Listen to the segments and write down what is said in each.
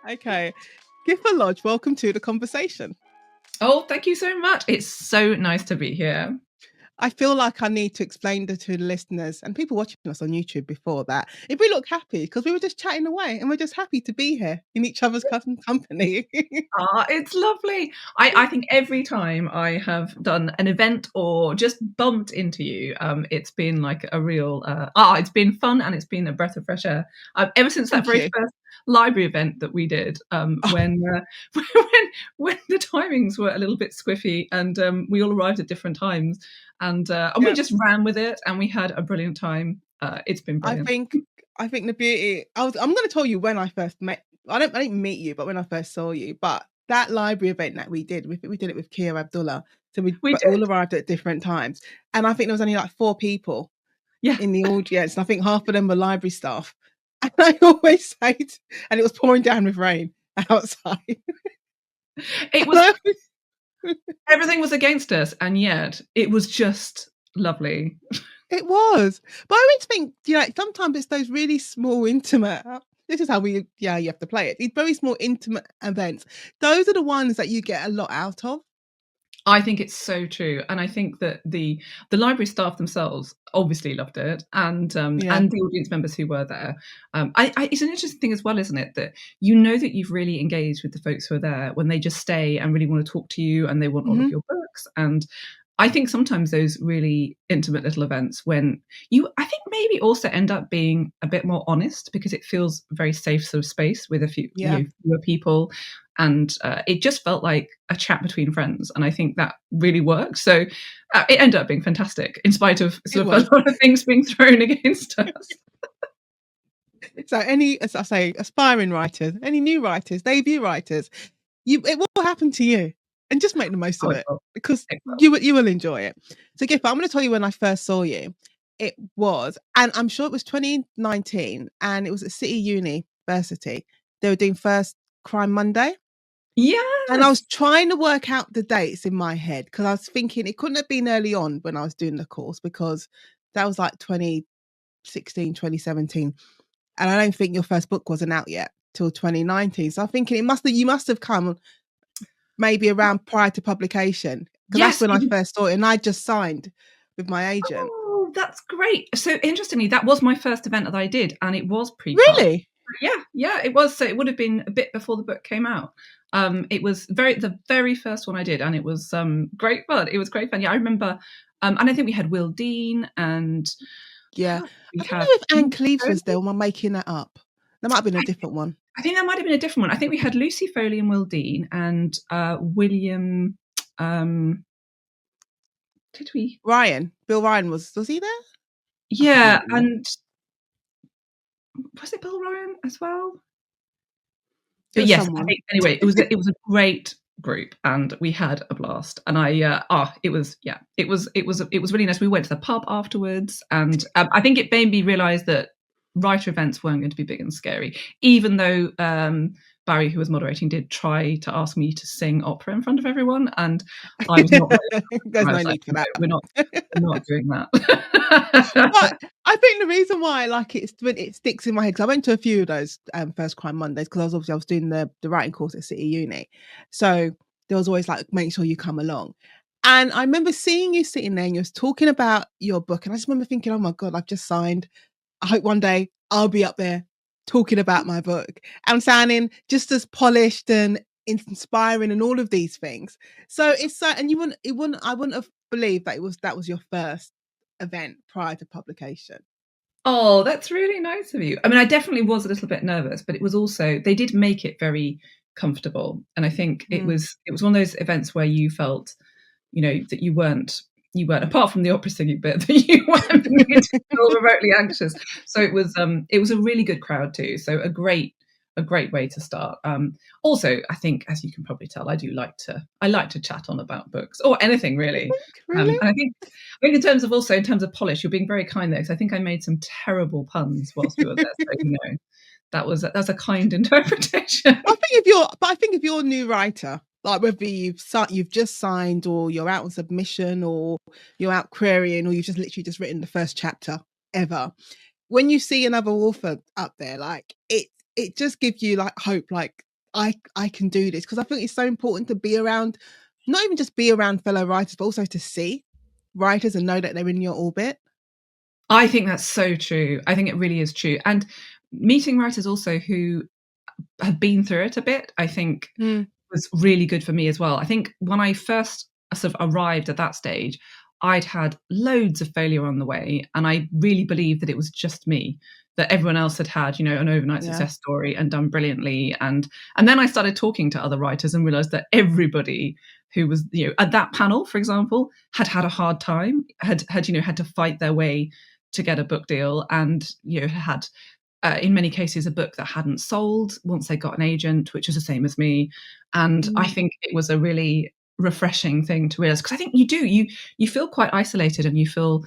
Okay. GythaLodge, welcome to the conversation. Oh, thank you so much. It's so nice to be here. I feel like I need to explain to the listeners and people watching us on YouTube before that if we look happy, because we were just chatting away and we're just happy to be here in each other's company. It's lovely. I think every time I have done an event or just bumped into you, it's been like a real, it's been fun and it's been a breath of fresh air. Ever since that very first library event that we did, when the timings were a little bit squiffy and we all arrived at different times, and we just ran with it and we had a brilliant time. It's been brilliant. I think the beauty. I'm going to tell you when I first met. I didn't meet you, but when I first saw you. But that library event that we did it with Kia Abdullah. So we all arrived at different times, and I think there was only like 4 people in the audience. And I think half of them were library staff. And I always say, and it was pouring down with rain outside. It was. Everything was against us, and yet it was just lovely. It was. But I always think, sometimes it's those really small, intimate, this is how you have to play it. These very small, intimate events. Those are the ones that you get a lot out of. I think it's so true. And I think that the library staff themselves obviously loved it, and the audience members who were there. It's an interesting thing as well, isn't it? That that you've really engaged with the folks who are there when they just stay and really want to talk to you and they want all of your books. And I think sometimes those really intimate little events when I think maybe also end up being a bit more honest because it feels a very safe sort of space with a few fewer people. And it just felt like a chat between friends. And I think that really worked. So it ended up being fantastic in spite of sort of a lot of things being thrown against us. So as I say, aspiring writers, any new writers, debut writers, it will happen to you. And just make the most of it because you will enjoy it. So Gytha, I'm going to tell you when I first saw you. It was, and I'm sure it was 2019, and it was at City University. They were doing First Crime Monday. Yeah. And I was trying to work out the dates in my head because I was thinking it couldn't have been early on when I was doing the course because that was like 2016, 2017. And I don't think your first book wasn't out yet till 2019. So I'm thinking you must have come maybe around prior to publication. Because that's when I first saw it, and I just signed with my agent. Oh, that's great. So interestingly, that was my first event that I did, and it was pre-pub. Really? Yeah, it was. So it would have been a bit before the book came out. It was the very first one I did, and it was great fun. It was great fun. Yeah, I remember, and I think we had Will Dean and I don't know if Anne Cleves was there, or am I making that up? That might have been a different one. I think that might have been a different one. I think we had Lucy Foley and Will Dean and William. Did we? Bill Ryan was he there? Yeah, and was it Bill Ryan as well? But yes, I think, anyway, it was a great group and we had a blast. And it was really nice. We went to the pub afterwards, and I think it made me realise that writer events weren't going to be big and scary, even though Barry, who was moderating, did try to ask me to sing opera in front of everyone, and I was not. There's no need for that. We're not doing that. But I think the reason why I like it is when it sticks in my head, because I went to a few of those First Crime Mondays because I was doing the writing course at City Uni, so there was always like, make sure you come along. And I remember seeing you sitting there and you was talking about your book, and I just remember thinking, oh my God, I've just signed. I hope one day I'll be up there talking about my book and sounding just as polished and inspiring and all of these things. So it's so, and I wouldn't have believed that was your first event prior to publication. Oh, that's really nice of you. I mean, I definitely was a little bit nervous, but it was also, they did make it very comfortable. And I think it was one of those events where you felt, that you weren't, apart from the opera singing bit, that you weren't made to feel remotely anxious. So it was a really good crowd too. So a great way to start. Also, I think, as you can probably tell, I like to chat on about books or anything really. Really? And I think in terms of polish, you're being very kind there, because I think I made some terrible puns whilst we were there. So that's a kind interpretation. I think if you're a new writer, like whether you've just signed or you're out on submission or you're out querying or you've just literally just written the first chapter ever, when you see another author up there, like it just gives you like hope, like I can do this, because I think it's so important to be around, not even just be around fellow writers, but also to see writers and know that they're in your orbit. I think that's so true. I think it really is true. And meeting writers also who have been through it a bit, I think was really good for me as well. I think when I first sort of arrived at that stage, I'd had loads of failure on the way, and I really believed that it was just me, that everyone else had had, you know, an overnight Yeah. success story and done brilliantly. And then I started talking to other writers and realized that everybody who was, you know, at that panel, for example, had had a hard time, had you know, had to fight their way to get a book deal, and you know, had in many cases a book that hadn't sold once they got an agent, which was the same as me. And I think it was a really refreshing thing to realize, because I think you feel quite isolated, and you feel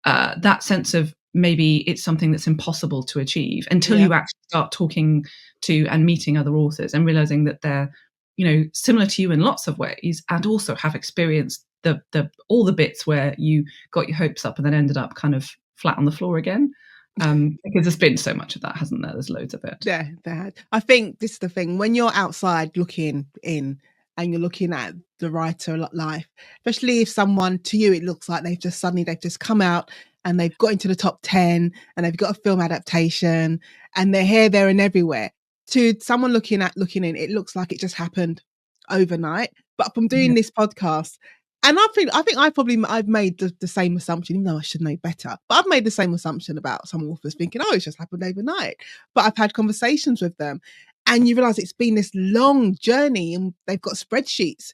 that sense of maybe it's something that's impossible to achieve until Yeah. you actually start talking to and meeting other authors and realizing that they're, you know, similar to you in lots of ways, and also have experienced the all the bits where you got your hopes up and then ended up kind of flat on the floor again. Because there's been so much of that, hasn't there? There's loads of it. Yeah, that. I think this is the thing. When you're outside looking in and you're looking at the writer life, especially if someone to you, it looks like they've just come out and they've got into the top 10 and they've got a film adaptation and they're here, there and everywhere. To someone looking in, it looks like it just happened overnight. But from doing Yeah. this podcast, and I think I've made the same assumption, even though I should know better. But I've made the same assumption about some authors, thinking, "Oh, it's just happened overnight." But I've had conversations with them, and you realise it's been this long journey, and they've got spreadsheets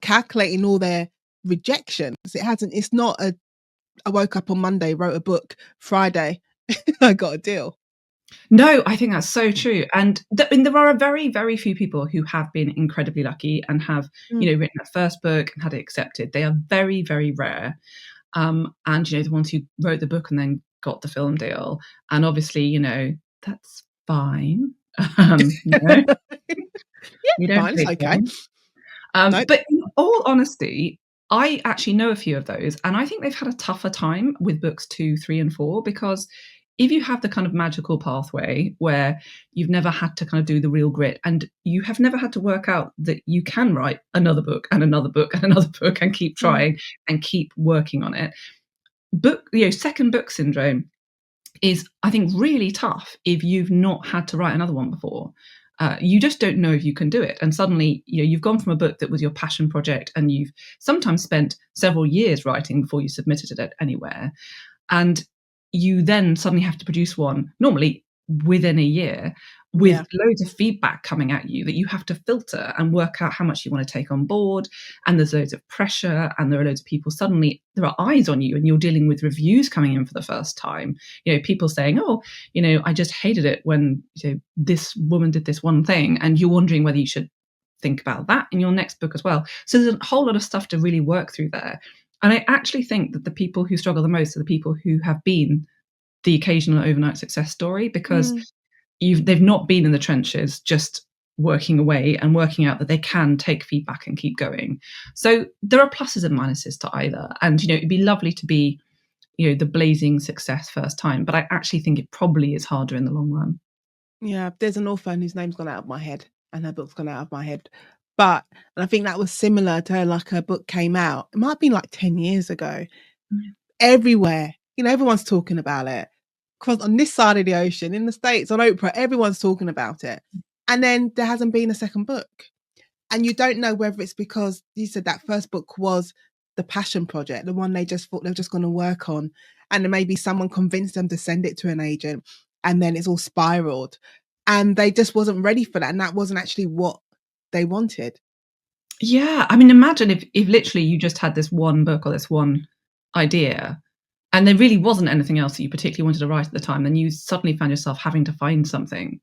calculating all their rejections. It hasn't. It's not a. I woke up on Monday, wrote a book. Friday, I got a deal. No, I think that's so true. And there are very, very few people who have been incredibly lucky and have, you know, written a first book and had it accepted. They are very, very rare. And, you know, the ones who wrote the book and then got the film deal. And obviously, you know, that's fine. You know, Yeah, we don't fine. It's hate okay. them. No. But in all honesty, I actually know a few of those, and I think they've had a tougher time with books 2, 3, and 4, because if you have the kind of magical pathway where you've never had to kind of do the real grit, and you have never had to work out that you can write another book and another book and another book and keep trying and keep working on it, second book syndrome is, I think, really tough if you've not had to write another one before. You just don't know if you can do it. And suddenly, you know, you've gone from a book that was your passion project and you've sometimes spent several years writing before you submitted it anywhere. And you then suddenly have to produce one, normally within a year, with loads of feedback coming at you that you have to filter and work out how much you want to take on board. And there's loads of pressure, and there are loads of people, suddenly there are eyes on you, and you're dealing with reviews coming in for the first time. You know, people saying, "Oh, you know, I just hated it when, you know, this woman did this one thing," and you're wondering whether you should think about that in your next book as well. So there's a whole lot of stuff to really work through there. And I actually think that the people who struggle the most are the people who have been the occasional overnight success story, because they've not been in the trenches just working away and working out that they can take feedback and keep going. So there are pluses and minuses to either. And, you know, it'd be lovely to be, you know, the blazing success first time, but I actually think it probably is harder in the long run. Yeah, there's an author whose name's gone out of my head and her book's gone out of my head. But and I think that was similar to her, like her book came out. It might have been like 10 years ago. Everywhere, you know, everyone's talking about it. Because on this side of the ocean, in the States, on Oprah, everyone's talking about it. And then there hasn't been a second book. And you don't know whether it's because you said that first book was the passion project, the one they just thought they were just going to work on. And then maybe someone convinced them to send it to an agent, and then it's all spiraled. And they just wasn't ready for that. And that wasn't actually what they wanted. Yeah. I mean, imagine if literally you just had this one book or this one idea, and there really wasn't anything else that you particularly wanted to write at the time, then you suddenly found yourself having to find something.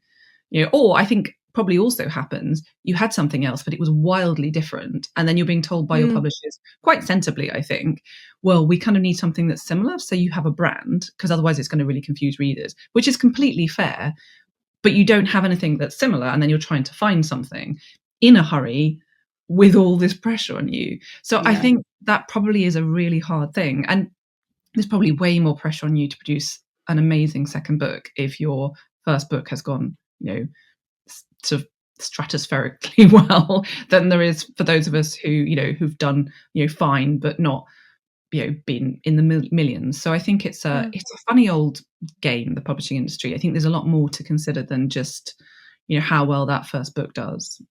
You know, or I think probably also happens, you had something else, but it was wildly different. And then you're being told by your publishers, quite sensibly, I think, well, we kind of need something that's similar, so you have a brand, because otherwise it's going to really confuse readers, which is completely fair. But you don't have anything that's similar, and then you're trying to find something in a hurry with all this pressure on you. So I think that probably is a really hard thing. And there's probably way more pressure on you to produce an amazing second book if your first book has gone sort of stratospherically well than there is for those of us who've done fine but not been in the millions. So I think it's a funny old game, the publishing industry. I think there's a lot more to consider than just how well that first book does.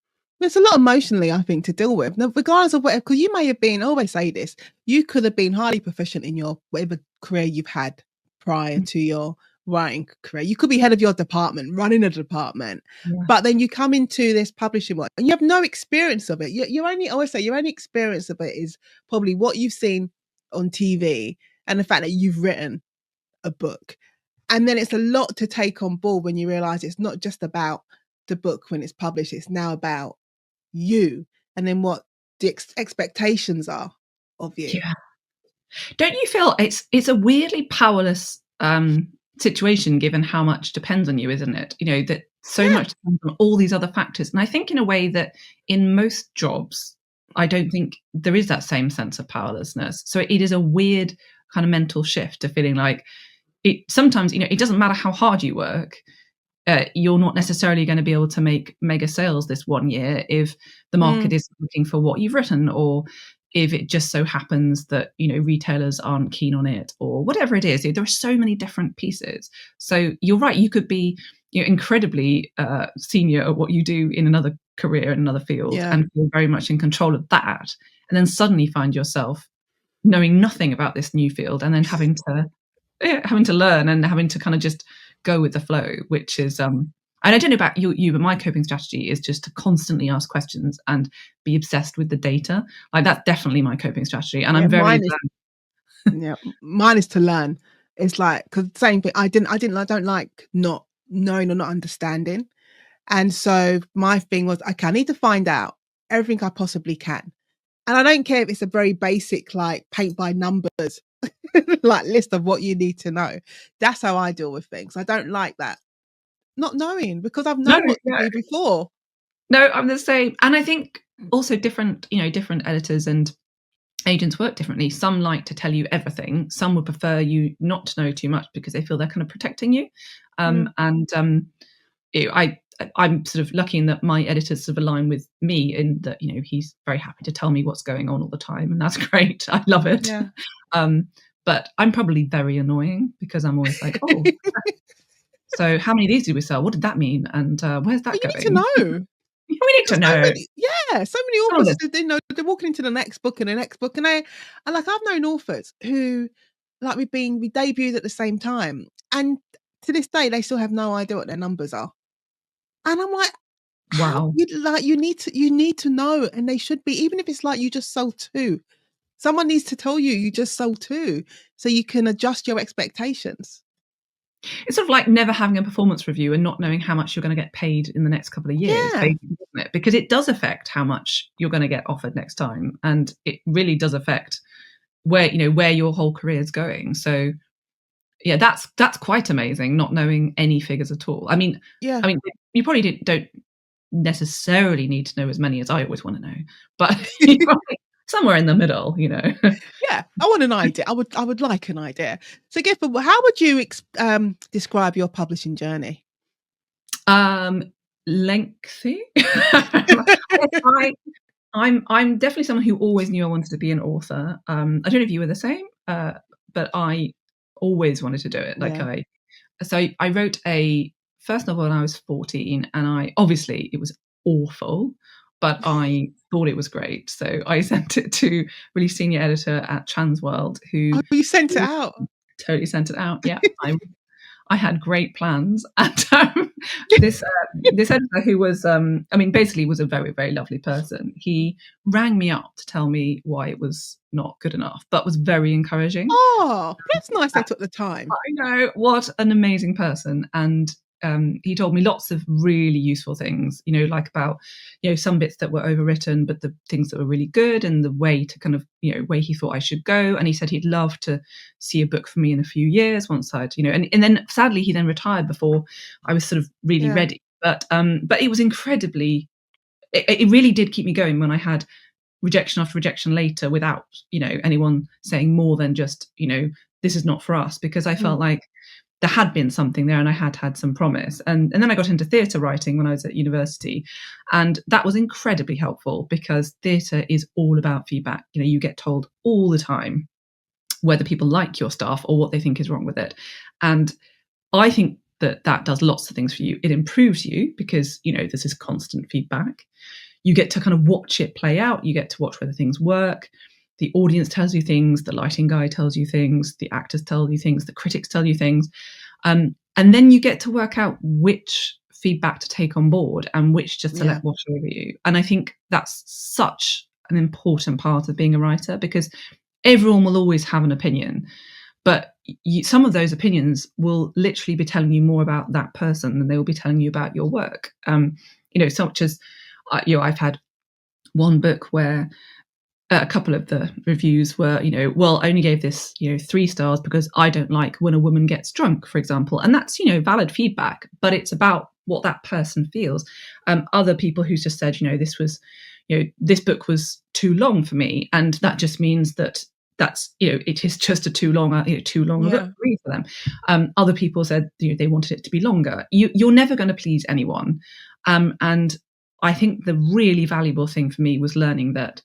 There's a lot emotionally, I think, to deal with, regardless of whatever, because you may have been, I always say this, you could have been highly proficient in your whatever career you've had prior to your writing career. You could be head of your department, running a department, but then you come into this publishing work and you have no experience of it. I always say your only experience of it is probably what you've seen on TV and the fact that you've written a book. And then it's a lot to take on board when you realize it's not just about the book when it's published, it's now about you and then what the expectations are of you. Don't you feel it's a weirdly powerless situation given how much depends on you, isn't it? That so much depends on all these other factors. And I think in a way that in most jobs, I don't think there is that same sense of powerlessness. So it is a weird kind of mental shift to feeling like it sometimes, it doesn't matter how hard you work. You're not necessarily going to be able to make mega sales this one year if the market is looking for what you've written, or if it just so happens that retailers aren't keen on it, or whatever it is. There are so many different pieces. So you're right, you could be incredibly senior at what you do in another career in another field and feel very much in control of that, and then suddenly find yourself knowing nothing about this new field and then having to learn and having to kind of just go with the flow, which is and I don't know about you, but my coping strategy is just to constantly ask questions and be obsessed with the data. Like that's definitely my coping strategy, and I'm very mine is to learn. It's like, because same thing, I don't like not knowing or not understanding, and so my thing was, okay, I need to find out everything I possibly can, and I don't care if it's a very basic like paint by numbers like list of what you need to know. That's how I deal with things. I don't like that not knowing, because I've known what to do before. No, I'm the same. And I think also different editors and agents work differently. Some like to tell you everything. Some would prefer you not to know too much because they feel they're kind of protecting you. I'm sort of lucky in that my editors sort of align with me in that, he's very happy to tell me what's going on all the time. And that's great. I love it. Yeah. But I'm probably very annoying because I'm always like, oh, so how many of these did we sell? What did that mean? And where's that going? You need to know. We need to know. So many authors, they're walking into the next book and the next book. And I've known authors who, like, we debuted at the same time. And to this day, they still have no idea what their numbers are. And I'm like, wow. You need to know. And they should be, even if it's like you just sold 2. Someone needs to tell you just sold 2 so you can adjust your expectations. It's sort of like never having a performance review and not knowing how much you're going to get paid in the next couple of years, basically, isn't it? Because it does affect how much you're going to get offered next time. And it really does affect where your whole career is going. So yeah, that's quite amazing, not knowing any figures at all. I mean, you probably don't necessarily need to know as many as I always want to know, but somewhere in the middle, Yeah, I want an idea. I would like an idea. So, Gytha, how would you describe your publishing journey? Lengthy. I'm definitely someone who always knew I wanted to be an author. I don't know if you were the same, but I always wanted to do it. So I wrote a first novel when I was 14, and obviously it was awful, but I thought it was great. So I sent it to really senior editor at Transworld, who you sent it out. Totally sent it out. Yeah, I had great plans, and this editor, who was basically was a very, very lovely person. He rang me up to tell me why it was not good enough, but was very encouraging. Oh, that's nice. They took the time. I know, what an amazing person. And he told me lots of really useful things, like about, some bits that were overwritten, but the things that were really good, and the way to kind of, way he thought I should go. And he said he'd love to see a book for me in a few years once I'd, and then sadly he then retired before I was sort of really ready. But it was incredibly, it really did keep me going when I had rejection after rejection later without, anyone saying more than just, this is not for us, because I felt like there had been something there and I had some promise. And then I got into theatre writing when I was at university. And that was incredibly helpful because theatre is all about feedback. You know, you get told all the time whether people like your stuff or what they think is wrong with it. And I think that does lots of things for you. It improves you because, you know, there's this constant feedback. You get to kind of watch it play out. You get to watch whether things work. The audience tells you things, the lighting guy tells you things, the actors tell you things, the critics tell you things. And then you get to work out which feedback to take on board and which just to let wash over you. And I think that's such an important part of being a writer, because everyone will always have an opinion, but some of those opinions will literally be telling you more about that person than they will be telling you about your work. You know, such as, you know, I've had one book where a couple of the reviews were, you know, well, I only gave this, you know, 3 stars because I don't like when a woman gets drunk, for example. And that's, you know, valid feedback, but it's about what that person feels. Other people who just said, you know, this was, you know, this book was too long for me. And that just means that's, you know, it is just a too long read for them. Other people said, you know, they wanted it to be longer. You're never going to please anyone. And I think the really valuable thing for me was learning that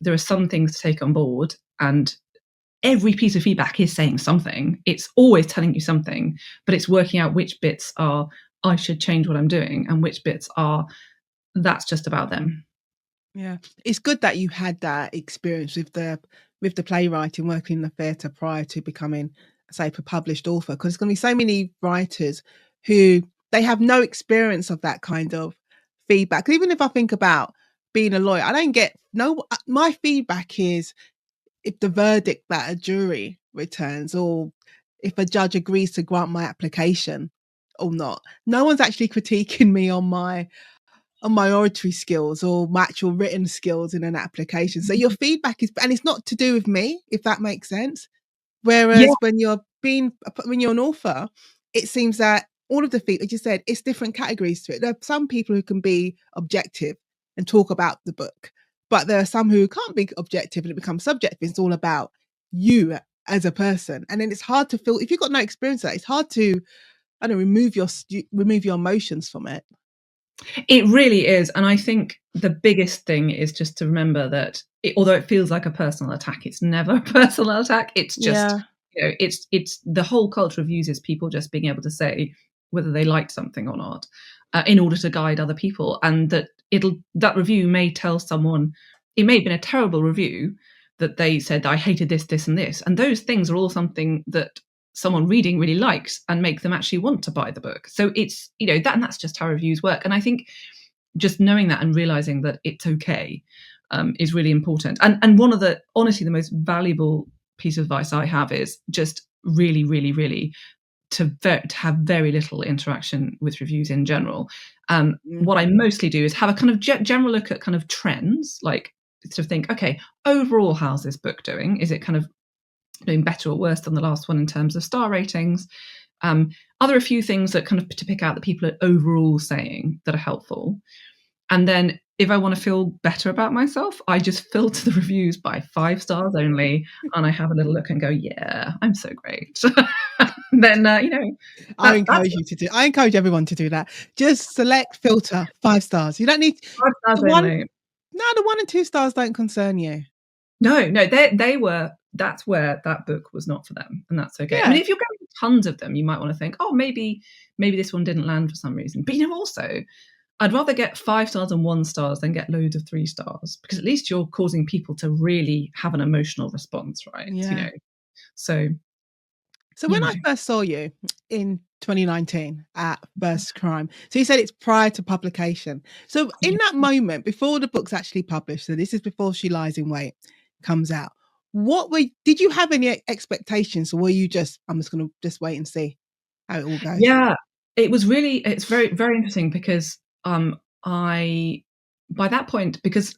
there are some things to take on board, and every piece of feedback is saying something. It's always telling you something, but it's working out which bits are, I should change what I'm doing, and which bits are, that's just about them. Yeah, it's good that you had that experience with the playwriting, working in the theatre prior to becoming, say, a published author, because there's going to be so many writers who they have no experience of that kind of feedback. Even if I think about being a lawyer, I don't get no. My feedback is if the verdict that a jury returns, or if a judge agrees to grant my application or not. No one's actually critiquing me on my oratory skills or my actual written skills in an application. So your feedback is, and it's not to do with me, if that makes sense. Yeah. Whereas when you're an author, it seems that all of the feedback, like you said, it's different categories to it. There are some people who can be objective and talk about the book, but there are some who can't be objective and it becomes subjective. It's all about you as a person. And then it's hard to feel, if you've got no experience of that, it's hard to, I don't know, remove your emotions from it. It really is. And I think the biggest thing is just to remember that although it feels like a personal attack, it's never a personal attack. It's just, you know, it's the whole culture of uses people just being able to say whether they liked something or not, in order to guide other people. And that review may tell someone, it may have been a terrible review that they said, I hated this, this, and this. And those things are all something that someone reading really likes and make them actually want to buy the book. So it's, you know, that's just how reviews work. And I think just knowing that and realizing that it's okay is really important. And one of the, honestly, the most valuable piece of advice I have is just really, really, really to have very little interaction with reviews in general. What I mostly do is have a kind of general look at kind of trends, like to think, okay, overall, how's this book doing? Is it kind of doing better or worse than the last one in terms of star ratings? Are there a few things that kind of to pick out that people are overall saying that are helpful? And then if I want to feel better about myself, I just filter the reviews by 5 stars only, and I have a little look and go, yeah, I'm so great. Then, you know, I encourage everyone to do that. Just select, filter, 5 stars. You don't need 5 stars the one. only. No, the 1 and 2 stars don't concern you. No, that's where that book was not for them, and that's okay. Yeah. I mean, if you're getting tons of them, you might want to think, oh, maybe this one didn't land for some reason. But, you know, also, I'd rather get 5 stars and 1 stars than get loads of 3 stars, because at least you're causing people to really have an emotional response, right? Yeah. You know, so when I first saw you in 2019 at First Crime, so you said it's prior to publication. So in that moment, before the book's actually published, so this is before She Lies in Wait comes out, did you have any expectations, or were you just, I'm just going to just wait and see how it all goes? Yeah, it's very, very interesting, because by that point, because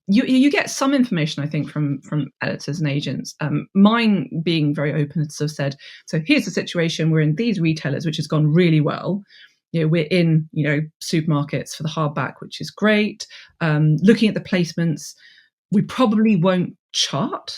you get some information, I think, from editors and agents. Mine being very open, sort of said, so here's the situation. We're in these retailers, which has gone really well. You know, we're in, you know, supermarkets for the hardback, which is great. Looking at the placements, we probably won't chart,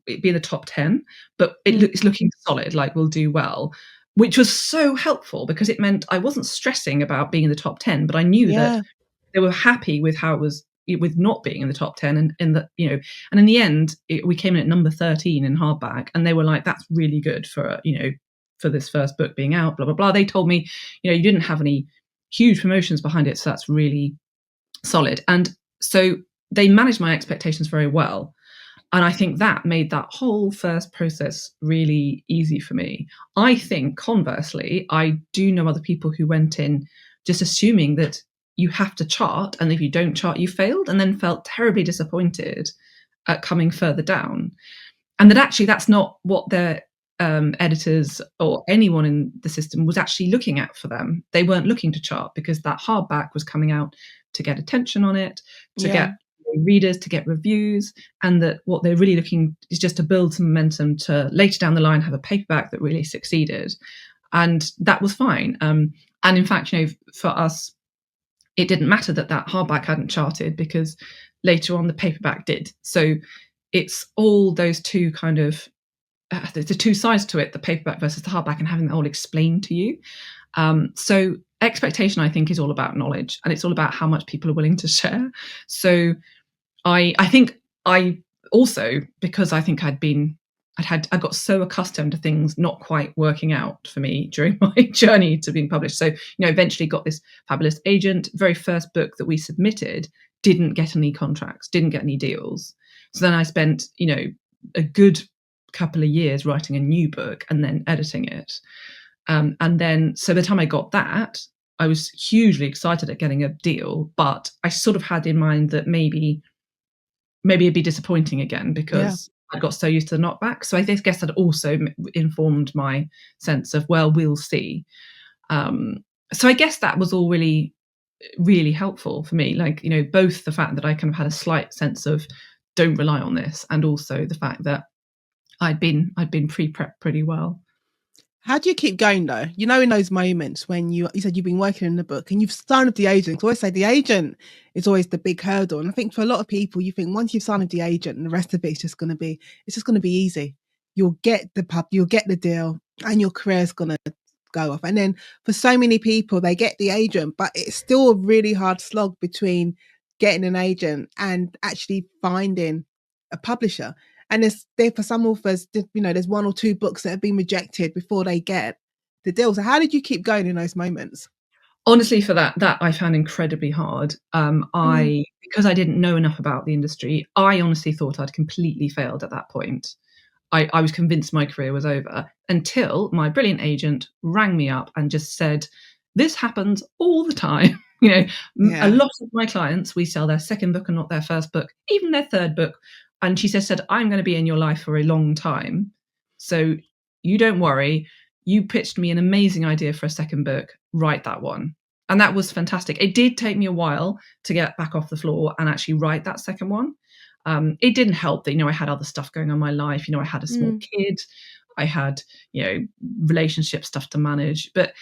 it'd be in the top 10, but it's looking solid, like we'll do well. which was so helpful because it meant I wasn't stressing about being in the top 10, but I knew that they were happy with how it was, with not being in the top 10, and in the, and in the end we came in at number 13 in hardback, and they were like, that's really good for for this first book being out, blah blah blah. They told me, you didn't have any huge promotions behind it, so that's really solid. And so they managed my expectations very well, and I think that made that whole first process really easy for me. I think conversely, I do know other people who went in just assuming that you have to chart, and if you don't chart, you failed, and then felt terribly disappointed at coming further down. And that actually that's not what their editors or anyone in the system was actually looking at for them. They weren't looking to chart because that hardback was coming out to get attention on it, to get readers, to get reviews, and that what they're really looking is just to build some momentum to later down the line have a paperback that really succeeded. And that was fine. And in fact, for us, it didn't matter that hardback hadn't charted, because later on the paperback did. So it's all those two kind of the two sides to it, the paperback versus the hardback, and having that all explained to you. So expectation, I think, is all about knowledge, and it's all about how much people are willing to share. So I think I also, because I think I got so accustomed to things not quite working out for me during my journey to being published. So, eventually got this fabulous agent. Very first book that we submitted didn't get any contracts, didn't get any deals. So then I spent, a good couple of years writing a new book and then editing it. And then, so by the time I got that, I was hugely excited at getting a deal, but I sort of had in mind that maybe it'd be disappointing again because I got so used to the knockback. So I guess that also informed my sense of, well, we'll see. So I guess that was all really, really helpful for me. Like, both the fact that I kind of had a slight sense of don't rely on this, and also the fact that I'd been pre-prepped pretty well. How do you keep going though? In those moments when you said you've been working in the book and you've signed with the agent. I always say the agent is always the big hurdle. And I think for a lot of people, you think once you've signed with the agent and the rest of it's just going to be easy. You'll get the you'll get the deal, and your career's going to go off. And then for so many people, they get the agent, but it's still a really hard slog between getting an agent and actually finding a publisher. And for some authors, there's one or two books that have been rejected before they get the deal. So how did you keep going in those moments? Honestly, for that I found incredibly hard. Because I didn't know enough about the industry, I honestly thought I'd completely failed at that point. I was convinced my career was over, until my brilliant agent rang me up and just said, this happens all the time. A lot of my clients, we sell their second book and not their first book, even their third book. And she said, I'm going to be in your life for a long time. So you don't worry. You pitched me an amazing idea for a second book. Write that one. And that was fantastic. It did take me a while to get back off the floor and actually write that second one. It didn't help that, I had other stuff going on in my life. I had a small kid. I had, relationship stuff to manage. But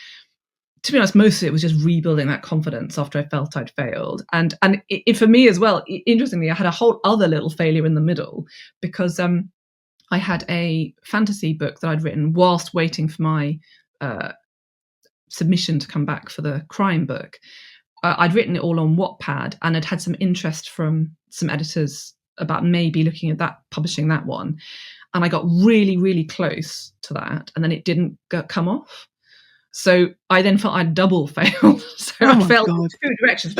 to be honest, most of it was just rebuilding that confidence after I felt I'd failed. And it, for me as well, interestingly, I had a whole other little failure in the middle, because I had a fantasy book that I'd written whilst waiting for my submission to come back for the crime book. I'd written it all on Wattpad, and I'd had some interest from some editors about maybe looking at that, publishing that one. And I got really, really close to that, and then it didn't come off. So I then felt I'd double failed. So I failed in two directions.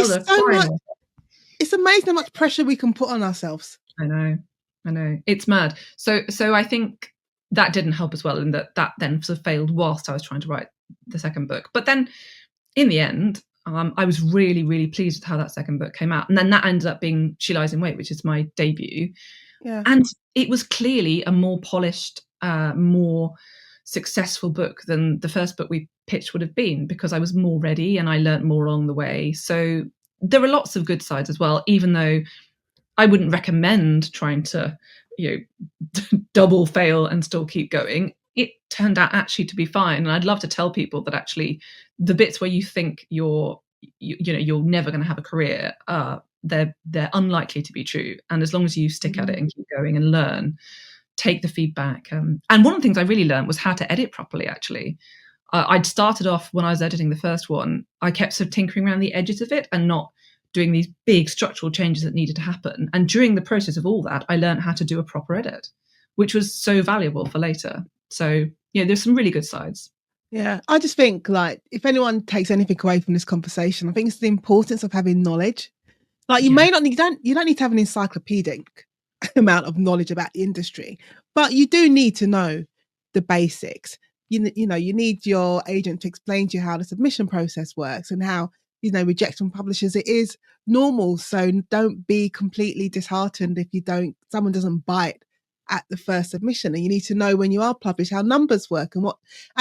It's amazing how much pressure we can put on ourselves. I know. It's mad. So I think that didn't help as well, in that then sort of failed whilst I was trying to write the second book. But then in the end, I was really, really pleased with how that second book came out. And then that ended up being She Lies in Wait, which is my debut. Yeah. And it was clearly a more polished, more successful book than the first book we pitched would have been, because I was more ready and I learnt more along the way. So there were lots of good sides as well, even though I wouldn't recommend trying to, double fail and still keep going. It turned out actually to be fine. And I'd love to tell people that actually the bits where you think you're never going to have a career, they're unlikely to be true. And as long as you stick at it and keep going and learn, take the feedback. And one of the things I really learned was how to edit properly, actually. I'd started off when I was editing the first one. I kept sort of tinkering around the edges of it and not doing these big structural changes that needed to happen. And during the process of all that, I learned how to do a proper edit, which was so valuable for later. So yeah, there's some really good sides. Yeah, I just think, like, if anyone takes anything away from this conversation, I think it's the importance of having knowledge. Like, you Yeah. may not need, you don't need to have an encyclopedic amount of knowledge about the industry, but you do need to know the basics. You know, you need your agent to explain to you how the submission process works and how, you know, rejection from publishers, it is normal. So don't be completely disheartened if someone doesn't bite at the first submission. And you need to know, when you are published, how numbers work and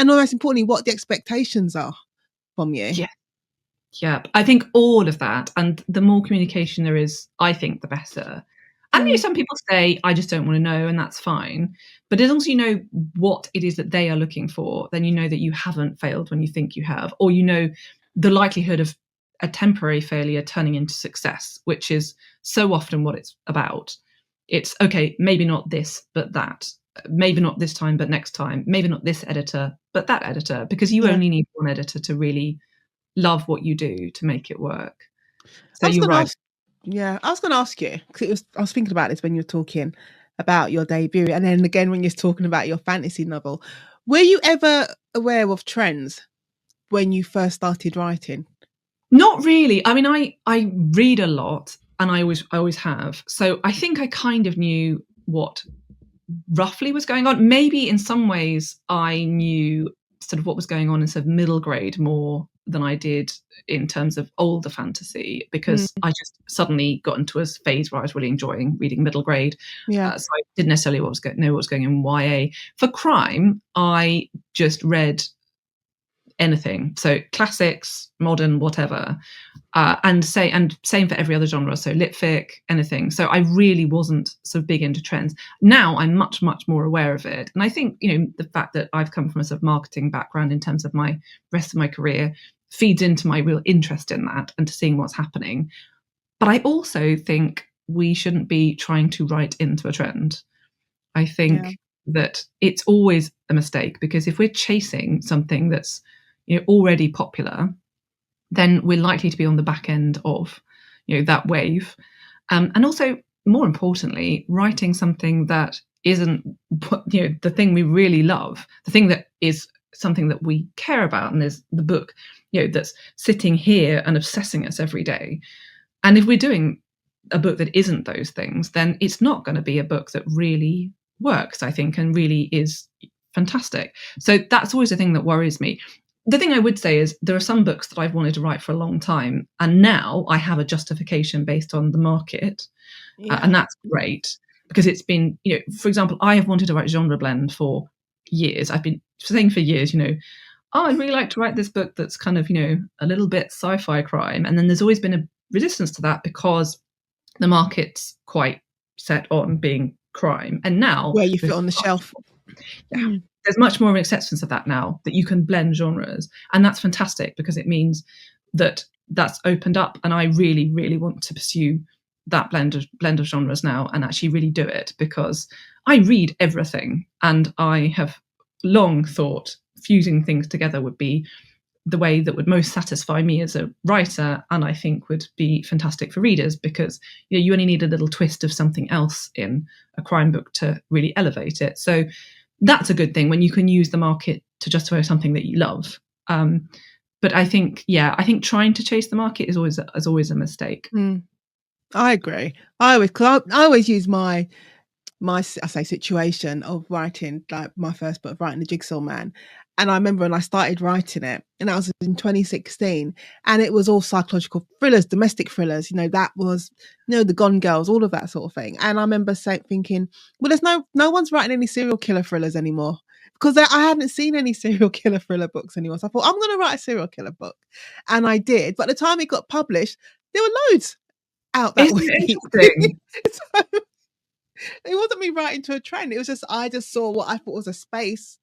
most importantly, what the expectations are from you. Yeah. Yeah, I think all of that, and the more communication there is, I think the better. And you know, some people say, I just don't want to know, and that's fine. But as long as you know what it is that they are looking for, then you know that you haven't failed when you think you have, or you know the likelihood of a temporary failure turning into success, which is so often what it's about. It's okay, maybe not this, but that. Maybe not this time, but next time. Maybe not this editor, but that editor, because you only need one editor to really love what you do to make it work. So you're right. I was going to ask you, because I was thinking about this when you were talking about your debut, and then again when you're talking about your fantasy novel. Were you ever aware of trends when you first started writing? Not really. I mean, I read a lot, and I always have. So I think I kind of knew what roughly was going on. Maybe in some ways I knew sort of what was going on in sort of middle grade more than I did in terms of older fantasy, because I just suddenly got into a phase where I was really enjoying reading middle grade. Yeah. So I didn't necessarily know what was going on in YA. For crime, I just read anything. So classics, modern, whatever. And same for every other genre. So lit fic, anything. So I really wasn't so big into trends. Now I'm much, much more aware of it. And I think, you know, the fact that I've come from a sort of marketing background in terms of my rest of my career feeds into my real interest in that and to seeing what's happening. But I also think we shouldn't be trying to write into a trend. I think that it's always a mistake, because if we're chasing something that's, you know, already popular, then we're likely to be on the back end of, you know, that wave. And also, more importantly, writing something that isn't, you know, the thing we really love, the thing that is something that we care about, and there's the book, you know, that's sitting here and obsessing us every day. And if we're doing a book that isn't those things, then it's not going to be a book that really works, I think, and really is fantastic. So that's always the thing that worries me. The thing I would say is there are some books that I've wanted to write for a long time, and now I have a justification based on the market. And that's great, because it's been, you know, for example, I have wanted to write genre blend for years. I've been saying for years, you know, oh, I'd really like to write this book that's kind of, you know, a little bit sci-fi crime. And then there's always been a resistance to that because the market's quite set on being crime. And now where you fit on the shelf. There's much more of an acceptance of that now, that you can blend genres. And that's fantastic, because it means that that's opened up. And I really, really want to pursue that blend of genres now and actually really do it, because I read everything. And I have long thought fusing things together would be the way that would most satisfy me as a writer, and I think would be fantastic for readers, because, you know, you only need a little twist of something else in a crime book to really elevate it. So that's a good thing, when you can use the market to justify something that you love. But I think trying to chase the market is always a mistake. I agree. I always use my situation of writing, like my first book, writing The Jigsaw Man. And I remember when I started writing it, and that was in 2016, and it was all psychological thrillers, domestic thrillers, you know, that was, you know, the Gone Girls, all of that sort of thing. And I remember thinking, well, there's no one's writing any serial killer thrillers anymore, because I hadn't seen any serial killer thriller books anymore. So I thought, I'm going to write a serial killer book. And I did. But at the time it got published, there were loads out that Isn't week. it interesting? So, it wasn't me writing to a trend. It was just, I just saw what I thought was a space,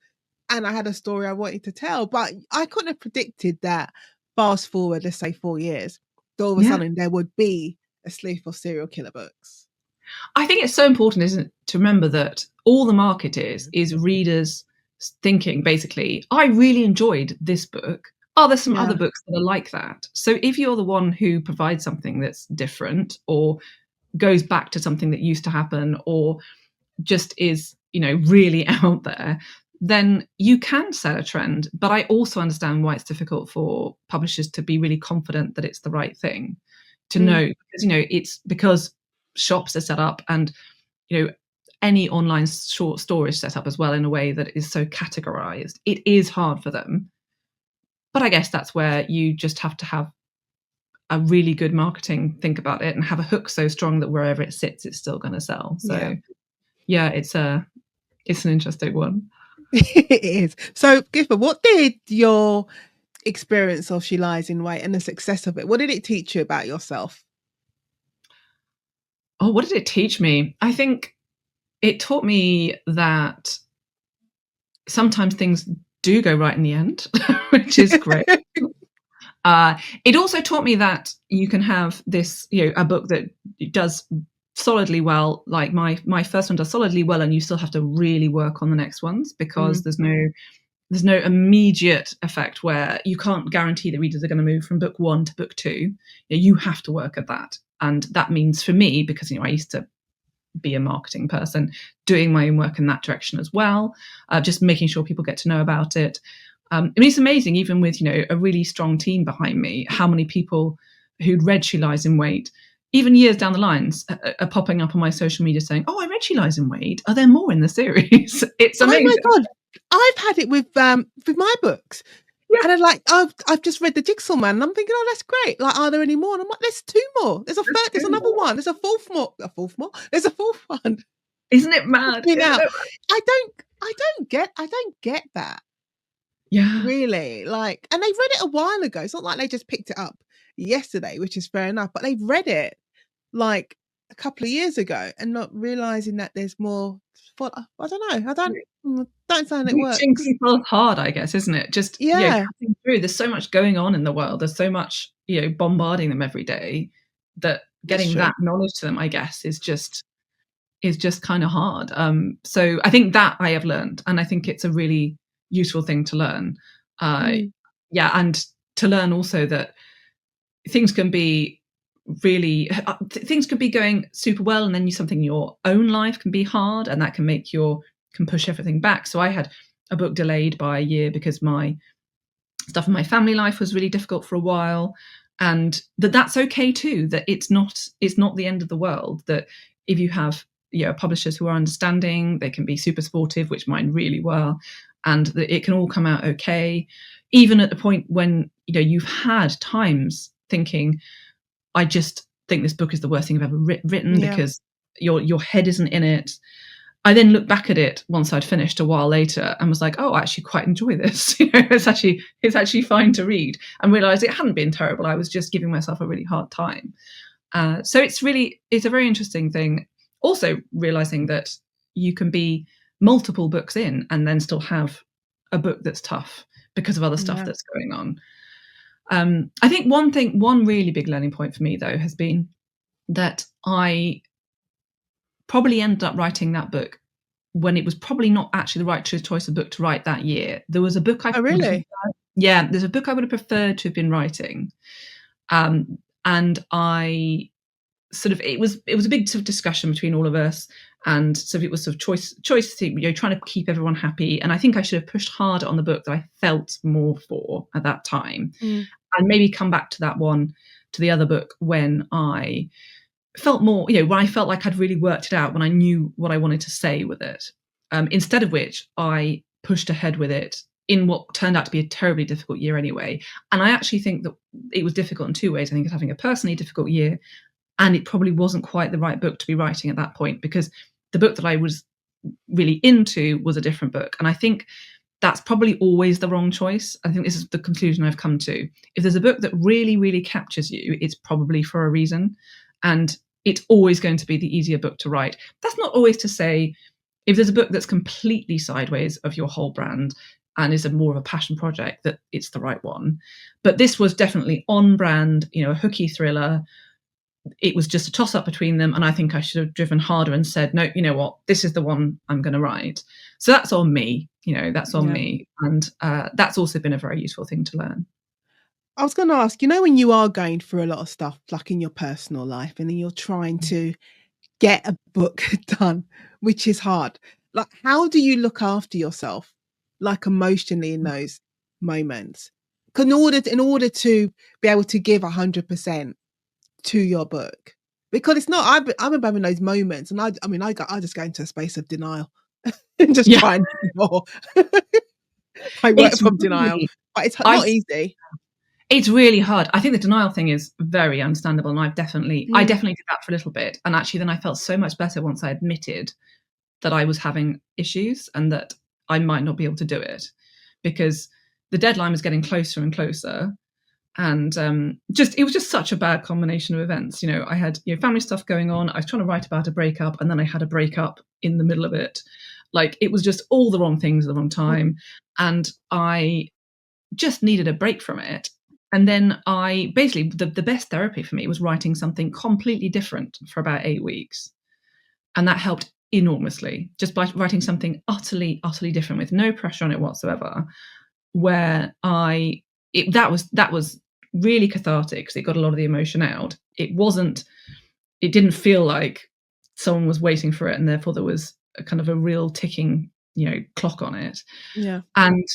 and I had a story I wanted to tell. But I couldn't have predicted that, fast forward, let's say 4 years, all of a sudden there would be a slew of serial killer books. I think it's so important, isn't it, to remember that all the market is readers thinking basically, I really enjoyed this book. Are there some Yeah. other books that are like that? So if you're the one who provides something that's different or goes back to something that used to happen or just is, really out there, then you can set a trend. But I also understand why it's difficult for publishers to be really confident that it's the right thing to know, because, it's because shops are set up and, any online short store is set up as well in a way that is so categorized. It is hard for them. But I guess that's where you just have to have a really good marketing think about it and have a hook so strong that wherever it sits, it's still going to sell. So yeah, it's an interesting one. It is. So, Gytha, what did your experience of She Lies in Wait and the success of it, what did it teach you about yourself? Oh, what did it teach me? I think it taught me that sometimes things do go right in the end, which is great. It also taught me that you can have this, a book that does solidly well, like my first one does solidly well, and you still have to really work on the next ones because there's no immediate effect where you can't guarantee the readers are going to move from book 1 to book 2. You have to work at that. And that means for me, because I used to be a marketing person, doing my own work in that direction as well, just making sure people get to know about it. It's amazing, even with a really strong team behind me, how many people who'd read She Lies in Wait, even years down the lines, are popping up on my social media saying, "Oh, I read She Lies in Wait. Are there more in the series?" It's amazing. Oh my God, I've had it with my books. Yeah. And I'm like, I've just read The Jigsaw Man, and I'm thinking, oh, that's great. Like, are there any more? And I'm like, there's 2 more. There's another one. There's a fourth more. There's a fourth one. Isn't it mad? I don't get that. Yeah. Really. Like, and they read it a while ago. It's not like they just picked it up yesterday, which is fair enough. But they've read it like a couple of years ago and not realizing that there's more. I don't know. Don't sound it works. Reaching people hard, I guess, isn't it? Just cutting through. There's so much going on in the world. There's so much, bombarding them every day that getting that knowledge to them, I guess, is just kind of hard. So I think that I have learned, and I think it's a really useful thing to learn. And to learn also that things can be things could be going super well, and then something in your own life can be hard, and that can push everything back. So I had a book delayed by a year because my stuff in my family life was really difficult for a while, and that's okay too. That it's not the end of the world. That if you have publishers who are understanding, they can be super supportive, which mine really were, and that it can all come out okay, even at the point when you've had times thinking, I just think this book is the worst thing I've ever written because your head isn't in it. I then looked back at it once I'd finished a while later and was like, oh, I actually quite enjoy this. It's actually fine to read, and realised it hadn't been terrible. I was just giving myself a really hard time. So it's a very interesting thing. Also realising that you can be multiple books in and then still have a book that's tough because of other stuff that's going on. I think one really big learning point for me, though, has been that I probably ended up writing that book when it was probably not actually the right choice of book to write that year. There was a book I there's a book I would have preferred to have been writing, and I sort of it was a big sort of discussion between all of us, and so it was sort of choice trying to keep everyone happy. And I think I should have pushed harder on the book that I felt more for at that time, and maybe come back to the other book when I felt more, when I felt like I'd really worked it out, when I knew what I wanted to say with it. Instead of which I pushed ahead with it in what turned out to be a terribly difficult year anyway. And I actually think that it was difficult in 2 ways. I think it's having a personally difficult year, and it probably wasn't quite the right book to be writing at that point, because the book that I was really into was a different book. And I think that's probably always the wrong choice. I think this is the conclusion I've come to. If there's a book that really, really captures you, it's probably for a reason. And it's always going to be the easier book to write. That's not always to say if there's a book that's completely sideways of your whole brand and is more of a passion project, that it's the right one. But this was definitely on brand, a hooky thriller. It was just a toss up between them. And I think I should have driven harder and said, no, you know what, this is the one I'm going to write. So that's on me, that's on Yeah. me. And that's also been a very useful thing to learn. I was going to ask, when you are going through a lot of stuff, like in your personal life, and then you're trying to get a book done, which is hard. Like, how do you look after yourself, like emotionally in those moments? 'Cause in order to be able to give 100% to your book, because it's not. I remember having those moments, and I just go into a space of denial and just Yeah, try and ignore. I work it's from denial, really, but it's I not easy. It's really hard. I think the denial thing is very understandable, and I definitely Mm, did that for a little bit, and actually then I felt so much better once I admitted that I was having issues and that I might not be able to do it, because the deadline was getting closer and closer, and it was just such a bad combination of events. I had family stuff going on. I was trying to write about a breakup, and then I had a breakup in the middle of it. Like, it was just all the wrong things at the wrong time, and I just needed a break from it. And then I basically, the best therapy for me was writing something completely different for about 8 weeks. And that helped enormously, just by writing something utterly, utterly different with no pressure on it whatsoever, where that was really cathartic because it got a lot of the emotion out. It didn't feel like someone was waiting for it, and therefore there was a kind of a real ticking, clock on it. yeah, And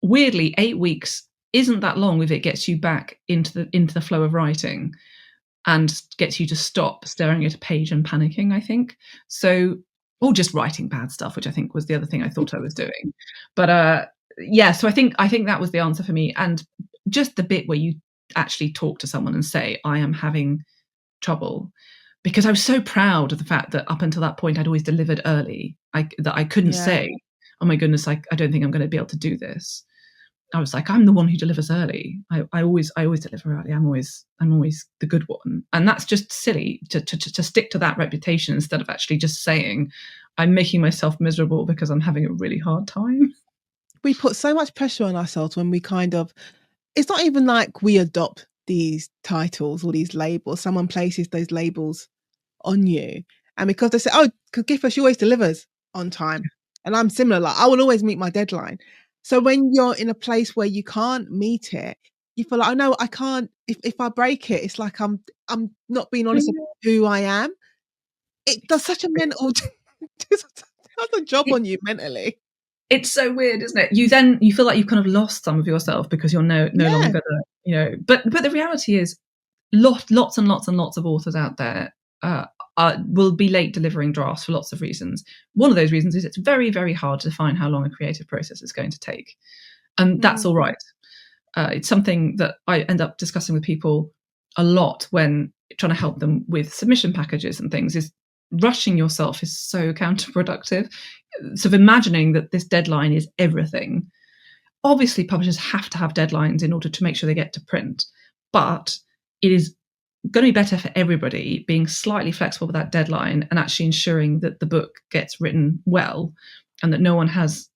weirdly, 8 weeks isn't that long if it gets you back into the flow of writing and gets you to stop staring at a page and panicking, I think. So, or just writing bad stuff, which I think was the other thing I thought I was doing. But yeah, so I think that was the answer for me. And just the bit where you actually talk to someone and say, I am having trouble, because I was so proud of the fact that up until that point I'd always delivered early. That I couldn't yeah. say, oh my goodness, I don't think I'm going to be able to do this. I was like, I'm the one who delivers early. I always deliver early. I'm always the good one. And that's just silly to stick to that reputation instead of actually just saying, I'm making myself miserable because I'm having a really hard time. We put so much pressure on ourselves when we it's not even like we adopt these titles or these labels. Someone places those labels on you. And because they say, oh, because Gytha, she always delivers on time. And I'm similar, like I will always meet my deadline. So when you're in a place where you can't meet it, you feel like, oh no, I can't. If I break it, it's like I'm not being honest about who I am. It does such a Exactly. mental does a job on you mentally. It's so weird, isn't it? You feel like you've kind of lost some of yourself because you're no Yeah. longer But the reality is, lots and lots and lots of authors out there will be late delivering drafts for lots of reasons. One of those reasons is it's very, very hard to define how long a creative process is going to take, and that's Mm, all right. It's something that I end up discussing with people a lot when trying to help them with submission packages and things. Is rushing yourself is so counterproductive. So, imagining that this deadline is everything. Obviously, publishers have to have deadlines in order to make sure they get to print, but it is going to be better for everybody being slightly flexible with that deadline and actually ensuring that the book gets written well and that no one has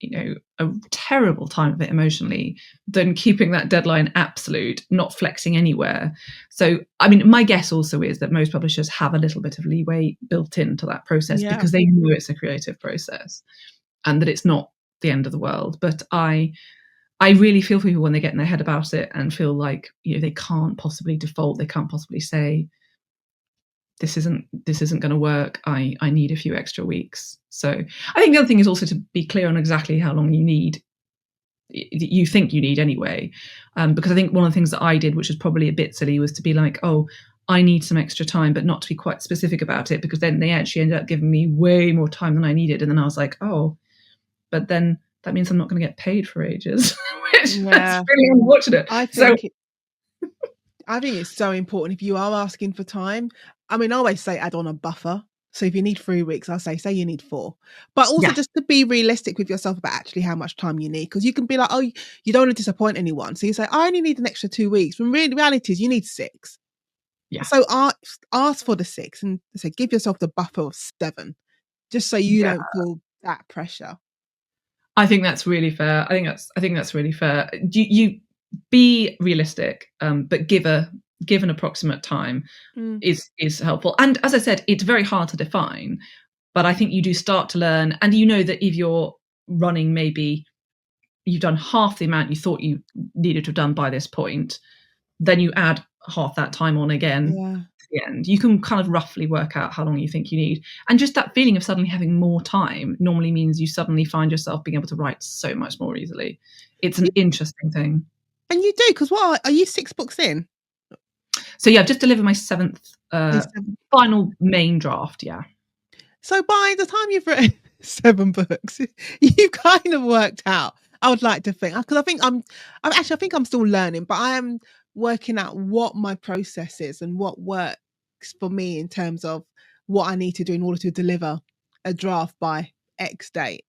a terrible time of it emotionally, than keeping that deadline absolute, not flexing anywhere. So I mean, my guess also is that most publishers have a little bit of leeway built into that process yeah. because they know it's a creative process and that it's not the end of the world. But I really feel for people when they get in their head about it and feel like they can't possibly default, they can't possibly say this isn't going to work. I need a few extra weeks. So I think the other thing is also to be clear on exactly how long you think you need anyway, because I think one of the things that I did, which was probably a bit silly, was to be like, oh, I need some extra time, but not to be quite specific about it, because then they actually ended up giving me way more time than I needed, and then I was like, oh, but then that means I'm not going to get paid for ages, which that's Yeah. really unfortunate. I So think I think it's so important if you are asking for time. I mean, I always say add on a buffer. So if you need 3 weeks, I'll say you need 4. But also yeah, just to be realistic with yourself about actually how much time you need. Because you can be like, oh, you don't want to disappoint anyone. So you say, I only need an extra 2 weeks. When really, the reality is you need 6. yeah, So ask for the 6 and say, give yourself the buffer of 7, just so you yeah. don't feel that pressure. I think that's really fair. I think that's really fair. You be realistic, but give an approximate time Mm, is helpful. And as I said, it's very hard to define, but I think you do start to learn, and that if you're running maybe you've done half the amount you thought you needed to have done by this point, then you add half that time on again to the end. You can kind of roughly work out how long you think you need. And just that feeling of suddenly having more time normally means you suddenly find yourself being able to write so much more easily. It's an interesting thing. And you do, because what are you 6 books in? So yeah, I've just delivered my 7th final main draft, yeah. So by the time you've written 7 books, you've kind of worked out, I would like to think, because I think I'm still learning, but I am working out what my process is and what works for me in terms of what I need to do in order to deliver a draft by X date.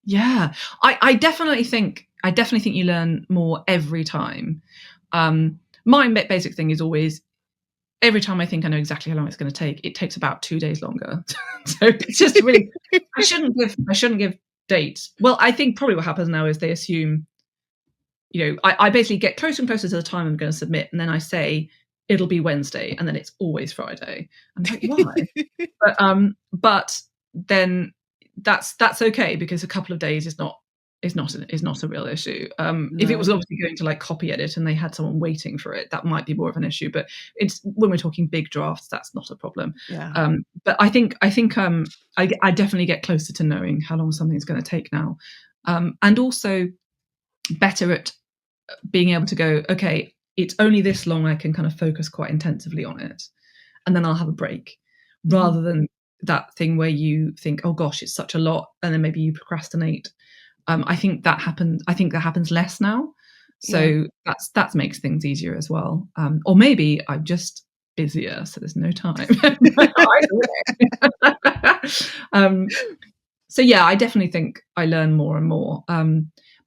Yeah, I definitely think you learn more every time. My basic thing is always, every time I think I know exactly how long it's going to take, it takes about 2 days longer. So it's just really, I shouldn't give dates. Well, I think probably what happens now is they assume, I basically get closer and closer to the time I'm going to submit, and then I say it'll be Wednesday, and then it's always Friday. I'm like, why? But then that's okay, because a couple of days is not a real issue. No. If it was obviously going to like copy edit and they had someone waiting for it, that might be more of an issue. But it's when we're talking big drafts, that's not a problem. Yeah. But I think I definitely get closer to knowing how long something's going to take now, and also better at being able to go, okay, it's only this long, I can kind of focus quite intensively on it, and then I'll have a break, rather than that thing where you think, oh gosh, it's such a lot, and then maybe you procrastinate. I think that happens less now, so that makes things easier as well. Or maybe I'm just busier, so there's no time. So yeah, I definitely think I learn more and more.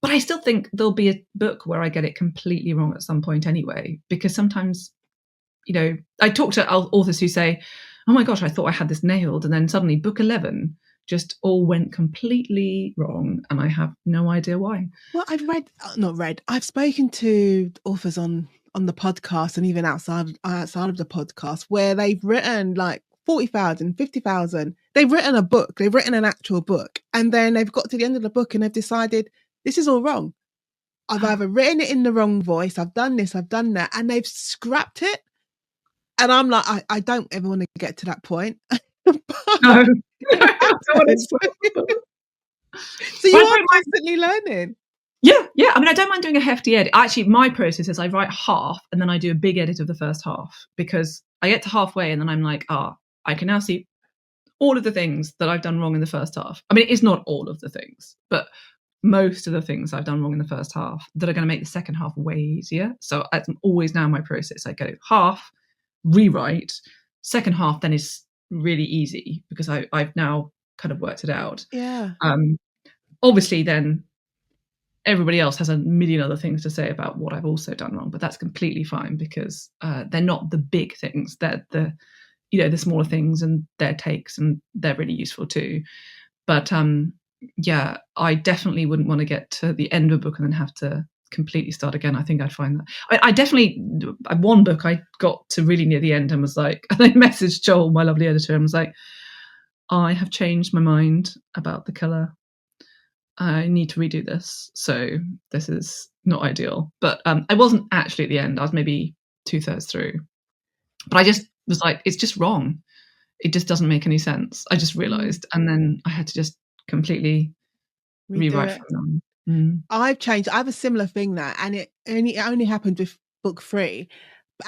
But I still think there'll be a book where I get it completely wrong at some point anyway, because sometimes, I talk to authors who say, oh my gosh, I thought I had this nailed, and then suddenly book 11 just all went completely wrong, and I have no idea why. Well, I've spoken to authors on the podcast, and even outside of the podcast, where they've written like 40,000, 50,000. They've written a book, they've written an actual book, and then they've got to the end of the book and they've decided, this is all wrong. I've either written it in the wrong voice, I've done this, I've done that, and they've scrapped it. And I'm like, I don't ever want to get to that point. No. So you are constantly learning. Yeah. I mean, I don't mind doing a hefty edit. Actually, my process is I write half and then I do a big edit of the first half, because I get to halfway and then I'm like, I can now see all of the things that I've done wrong in the first half. I mean, it is not all of the things, but most of the things I've done wrong in the first half that are going to make the second half way easier. So it's always now my process. I go half, rewrite, second half then is really easy because I've now kind of worked it out. Yeah. Obviously then everybody else has a million other things to say about what I've also done wrong, but that's completely fine, because they're not the big things. They're the smaller things, and their takes, and they're really useful too. But yeah, I definitely wouldn't want to get to the end of a book and then have to completely start again. I think I'd find that I definitely, one book I got to really near the end and was like, and I messaged Joel, my lovely editor, and was like, I have changed my mind about the colour. I need to redo this. So this is not ideal. But I wasn't actually at the end. I was maybe 2/3 through. But I just was like, it's just wrong. It just doesn't make any sense. I just realised. And then I had to just completely rewrite from them. I've changed. I have a similar thing now, and it only happened with book 3.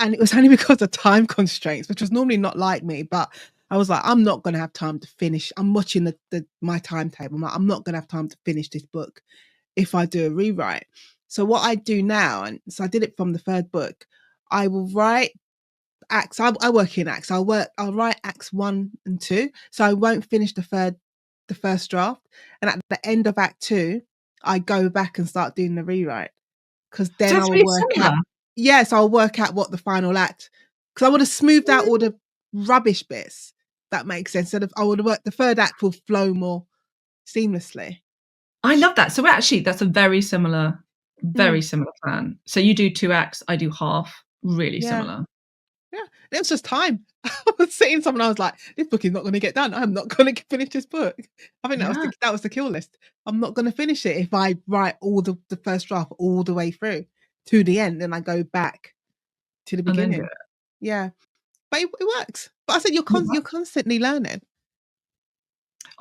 And it was only because of time constraints, which was normally not like me. But I was like, I'm not going to have time to finish. I'm watching my timetable. I'm like, I'm not going to have time to finish this book if I do a rewrite. So what I do now, and so I did it from the 3rd book, I will write acts. I work in acts. I'll write acts 1 and 2. So I won't finish the first draft. And at the end of act 2, I go back and start doing the rewrite, because then I will work out. Yes, I'll work out what the final act, because I would have smoothed out all the rubbish bits. That makes sense. Instead of, I would have worked, the 3rd act will flow more seamlessly. I love that. So actually, that's a very similar plan. So you do 2 acts, I do half. Really similar. Yeah, it was just time. I was sitting somewhere, I was like, "This book is not gonna get done. I'm not gonna finish this book." I think Yeah, that was the kill list. I'm not gonna finish it if I write all the first draft all the way through to the end, then I go back to the and then do beginning. Yeah, but it works. But I said it. you're constantly learning.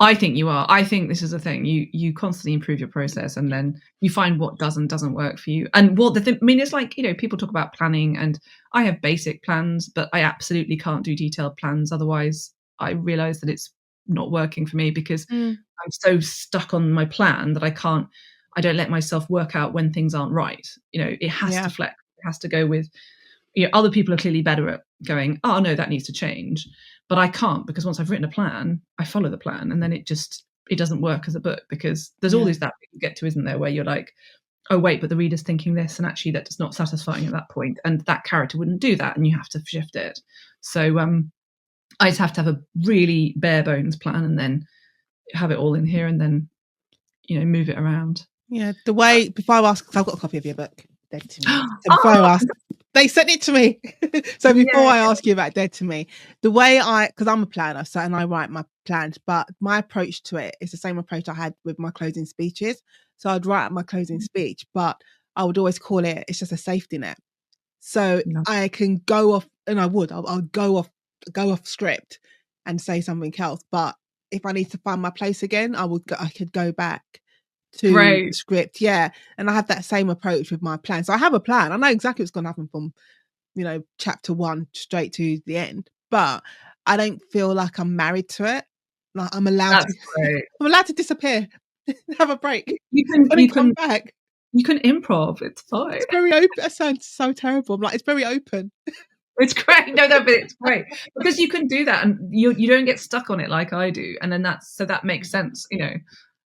I think you are. I think this is the thing. You constantly improve your process, and then you find what does and doesn't work for you. And what I mean, it's like, people talk about planning, and I have basic plans, but I absolutely can't do detailed plans. Otherwise, I realize that it's not working for me because Mm, I'm so stuck on my plan that I don't let myself work out when things aren't right. It has to yeah, flex. It has to go with, other people are clearly better at going, oh no, that needs to change. But I can't, because once I've written a plan, I follow the plan, and then it doesn't work as a book, because there's yeah, always that bit you get to, isn't there, where you're like, oh wait, but the reader's thinking this, and actually that's not satisfying at that point, and that character wouldn't do that, and you have to shift it. So I just have to have a really bare bones plan, and then have it all in here, and then move it around. yeah. The way before I ask, 'cause I've got a copy of your book, Dead to Me. So before I Oh, ask, they sent it to me. So before yeah. I ask you about Dead to Me, the way because I'm a planner, so and I write my plans, but my approach to it is the same approach I had with my closing speeches. So I'd write my closing speech, but I would always call it's just a safety net. So No. I can go off, and I'll go off script and say something else. But if I need to find my place again, I could go back to Great. script. Yeah. And I have that same approach with my plan. So I have a plan. I know exactly what's going to happen from, chapter 1 straight to the end, but I don't feel like I'm married to it. Like I'm allowed That's to, great. I'm allowed to disappear, have a break, You can and then you come can back. you can improv. It's fine. It's very open. That sounds so terrible. I'm like, it's very open. It's great. No, but it's great because you can do that, and you don't get stuck on it like I do, and then that makes sense. No,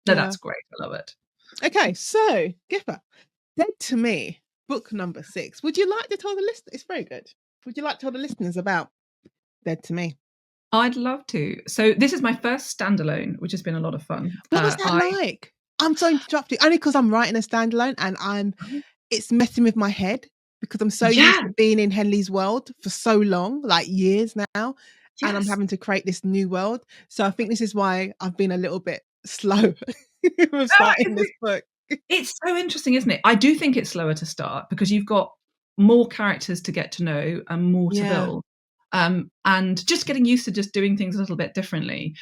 Yeah. that's great. I love it. Okay, so Gytha, Dead to Me, book number 6. Would you like to tell the listeners? It's very good. Would you like to tell the listeners about Dead to Me? I'd love to. So this is my first standalone, which has been a lot of fun. What was that I like? I'm sorry to interrupt you, only because I'm writing a standalone and it's messing with my head because I'm so used yeah, to being in Henley's world for so long, like years now, and I'm yes. having to create this new world. So I think this is why I've been a little bit slow with Ah, starting this book. it's so interesting, isn't it? I do think it's slower to start because you've got more characters to get to know and more to Yeah. build. And just getting used to just doing things a little bit differently.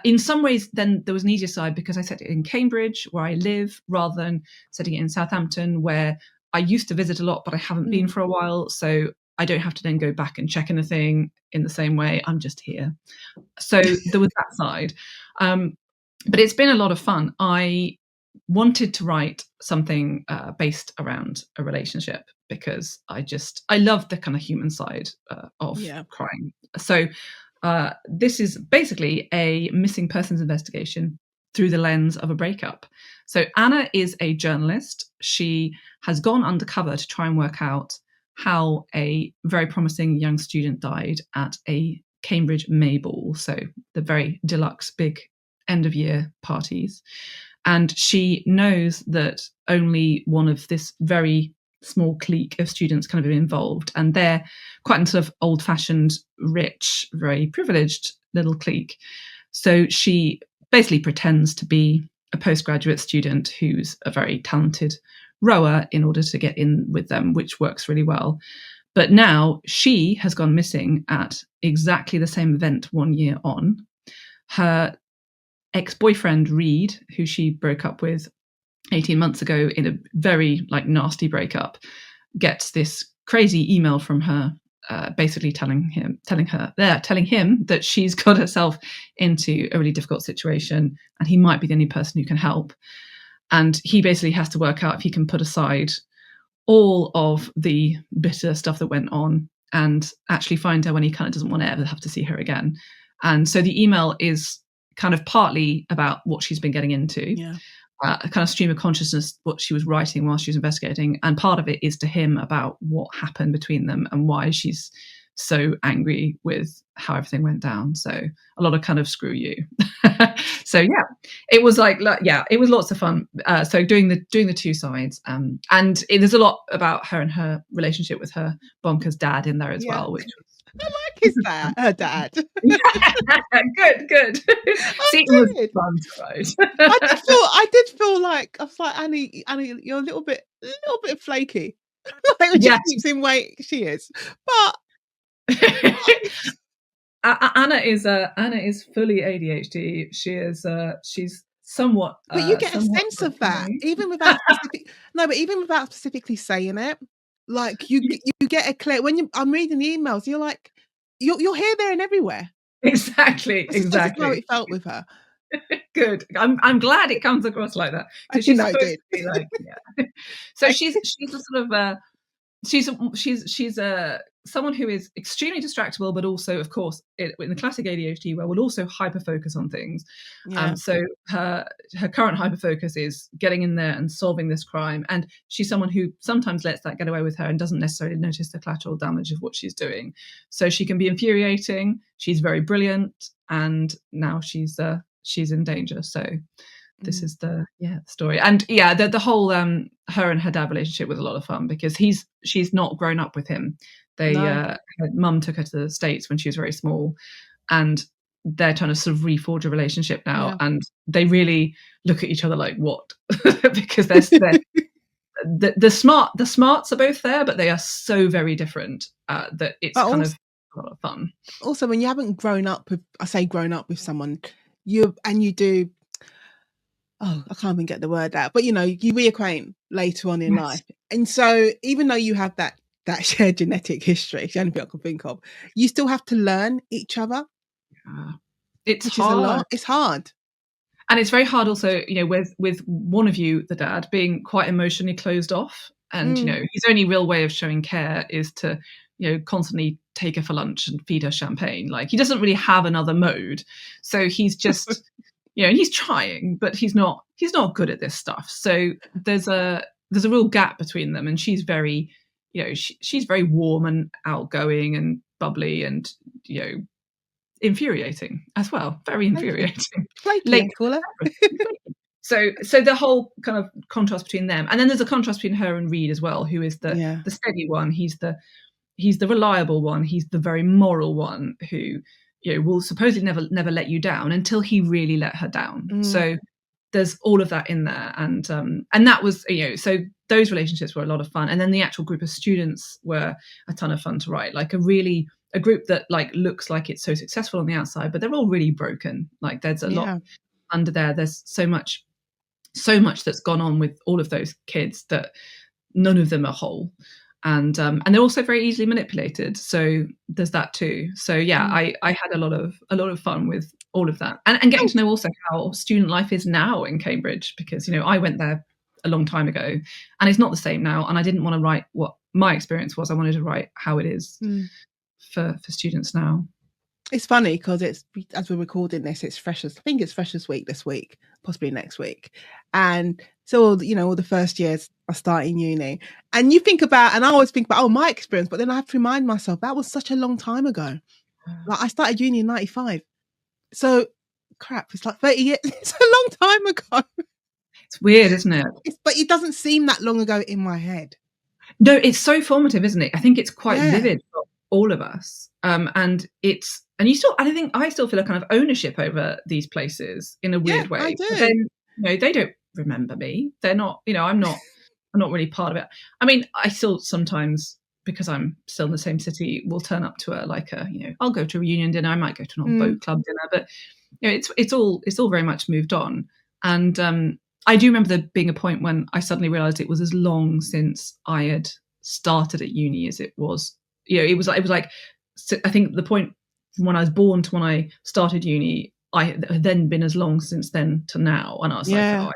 In some ways, then there was an easier side because I set it in Cambridge, where I live, rather than setting it in Southampton, where I used to visit a lot, but I haven't been Mm. for a while. So I don't have to then go back and check anything in the same way. I'm just here. So there was that side. Um, but it's been a lot of fun. I wanted to write something based around a relationship because I love the kind of human side of Yeah. crime. So this is basically a missing persons investigation through the lens of a breakup. So Anna is a journalist. She has gone undercover to try and work out how a very promising young student died at a Cambridge May ball, so the very deluxe big end of year parties. And she knows that only one of this very small clique of students kind of involved, and they're quite a sort of old-fashioned, rich, very privileged little clique. So she basically pretends to be a postgraduate student who's a very talented rower in order to get in with them, which works really well. But now she has gone missing at exactly the same event 1 year on. Her ex-boyfriend, Reed, who she broke up with 18 months ago in a very nasty breakup, gets this crazy email from her, basically telling him that she's got herself into a really difficult situation and he might be the only person who can help. And he basically has to work out if he can put aside all of the bitter stuff that went on and actually find her when he kind of doesn't want to ever have to see her again. And so the email is kind of partly about what she's been getting into, Yeah. a kind of stream of consciousness, what she was writing while she was investigating. And part of it is to him about what happened between them and why she's so angry with how everything went down. So a lot of kind of screw you. So yeah, it was it was lots of fun. So doing the two sides, and there's a lot about her and her relationship with her bonkers dad in there as well, which I like his dad, her dad. Good. I See, it was did. fun to write. I did feel like I was like, Annie, you're a little bit flaky. Like when she Yes. keeps him wait, she is. But Anna is fully ADHD. She's somewhat. but you get a Somewhat sense like of that, me. even without specifically saying it. Like you get a clear when I'm reading the emails, you're like, you're here, there, and everywhere. Exactly. That's how it felt with her. Good. I'm glad it comes across like that, because she's supposed to be like, yeah. So she's a sort of she's someone who is extremely distractible, but also, of course, in the classic ADHD, where will also hyper focus on things. So her current hyper focus is getting in there and solving this crime, and she's someone who sometimes lets that get away with her and doesn't necessarily notice the collateral damage of what she's doing. So she can be infuriating. She's very brilliant, and now she's in danger. So this is the story. And the whole her and her dad relationship was a lot of fun, because she's not grown up with him. Her mum took her to the States when she was very small, and they're trying to sort of reforge a relationship now, and they really look at each other like, what? Because they're the smarts are both there, but they are so very different that it's kind of a lot of fun. Also, when you haven't grown up with someone, you do, I can't even get the word out, but you reacquaint later on in life. And so even though you have that shared genetic history, it's the only thing I can think of, you still have to learn each other. It's hard. It's hard. And it's very hard also, with one of you, the dad, being quite emotionally closed off. And, his only real way of showing care is to, constantly take her for lunch and feed her champagne. Like, he doesn't really have another mode. So he's just, he's trying, but he's not good at this stuff. So there's a real gap between them. And she's very, she's very warm and outgoing and bubbly and, infuriating as well. Very infuriating. Flaky, call her. So the whole kind of contrast between them, and then there's a contrast between her and Reed as well, who is the steady one. He's the reliable one. He's the very moral one who, will supposedly never let you down, until he really let her down. So there's all of that in there, and that was, so those relationships were a lot of fun. And then the actual group of students were a ton of fun to write. Like a group that like looks like it's so successful on the outside, but they're all really broken. Like there's a lot under there. There's so much that's gone on with all of those kids that none of them are whole. And they're also very easily manipulated. So there's that too. So I had a lot of fun with all of that, and getting to know also how student life is now in Cambridge, because I went there a long time ago, and it's not the same now. And I didn't want to write what my experience was. I wanted to write how it is for students now. It's funny because it's, as we're recording this, it's Freshers. I think it's Freshers Week this week, possibly next week. And so, all the first years are starting uni. And you think about, and I always think about, my experience, but then I have to remind myself, that was such a long time ago. Like I started uni in 95. So, crap, it's like 30 years. It's a long time ago. It's weird, isn't it? But it doesn't seem that long ago in my head. No, it's so formative, isn't it? I think it's quite vivid for all of us. And you still, I still feel a kind of ownership over these places in a weird way. I do. But then, they don't remember me. They're not, I'm not really part of it. I mean, I still sometimes, because I'm still in the same city, will turn up to I'll go to a reunion dinner. I might go to an old boat club dinner, but it's all very much moved on. And I do remember there being a point when I suddenly realised it was as long since I had started at uni as it was. It was like I think the point from when I was born to when I started uni, I had then been as long since then to now. And I was like,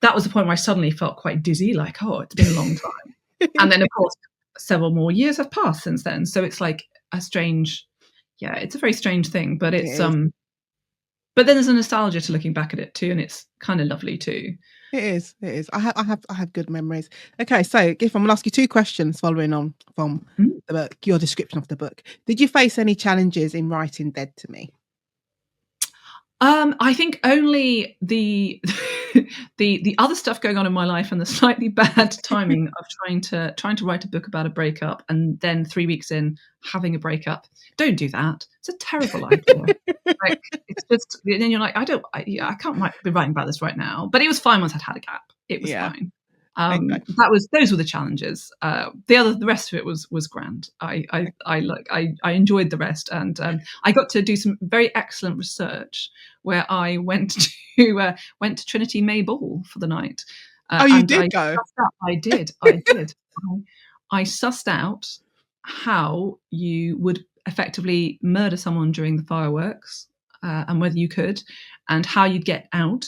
that was the point where I suddenly felt quite dizzy, like, it's been a long time. And then, of course, several more years have passed since then. So it's like it's a very strange thing. But it's but then there's a nostalgia to looking back at it too, and it's kind of lovely too. It is. It is. I have good memories. Okay, so Gif, I'm gonna ask you two questions following on from Mm. the book, your description of the book. Did you face any challenges in writing Dead to Me? I think only the the other stuff going on in my life and the slightly bad timing of trying to write a book about a breakup and then 3 weeks in having a breakup. Don't do that. It's a terrible idea. Like, it's just, then you're like, I can't be writing about this right now. But it was fine once I'd had a gap. It was Yeah. fine. Okay. Those were the challenges. The rest of it was grand. I enjoyed the rest, and I got to do some very excellent research where I went to Trinity May Ball for the night, Oh, you and did go? I did. I sussed out how you would effectively murder someone during the fireworks, and whether you could, and how you'd get out.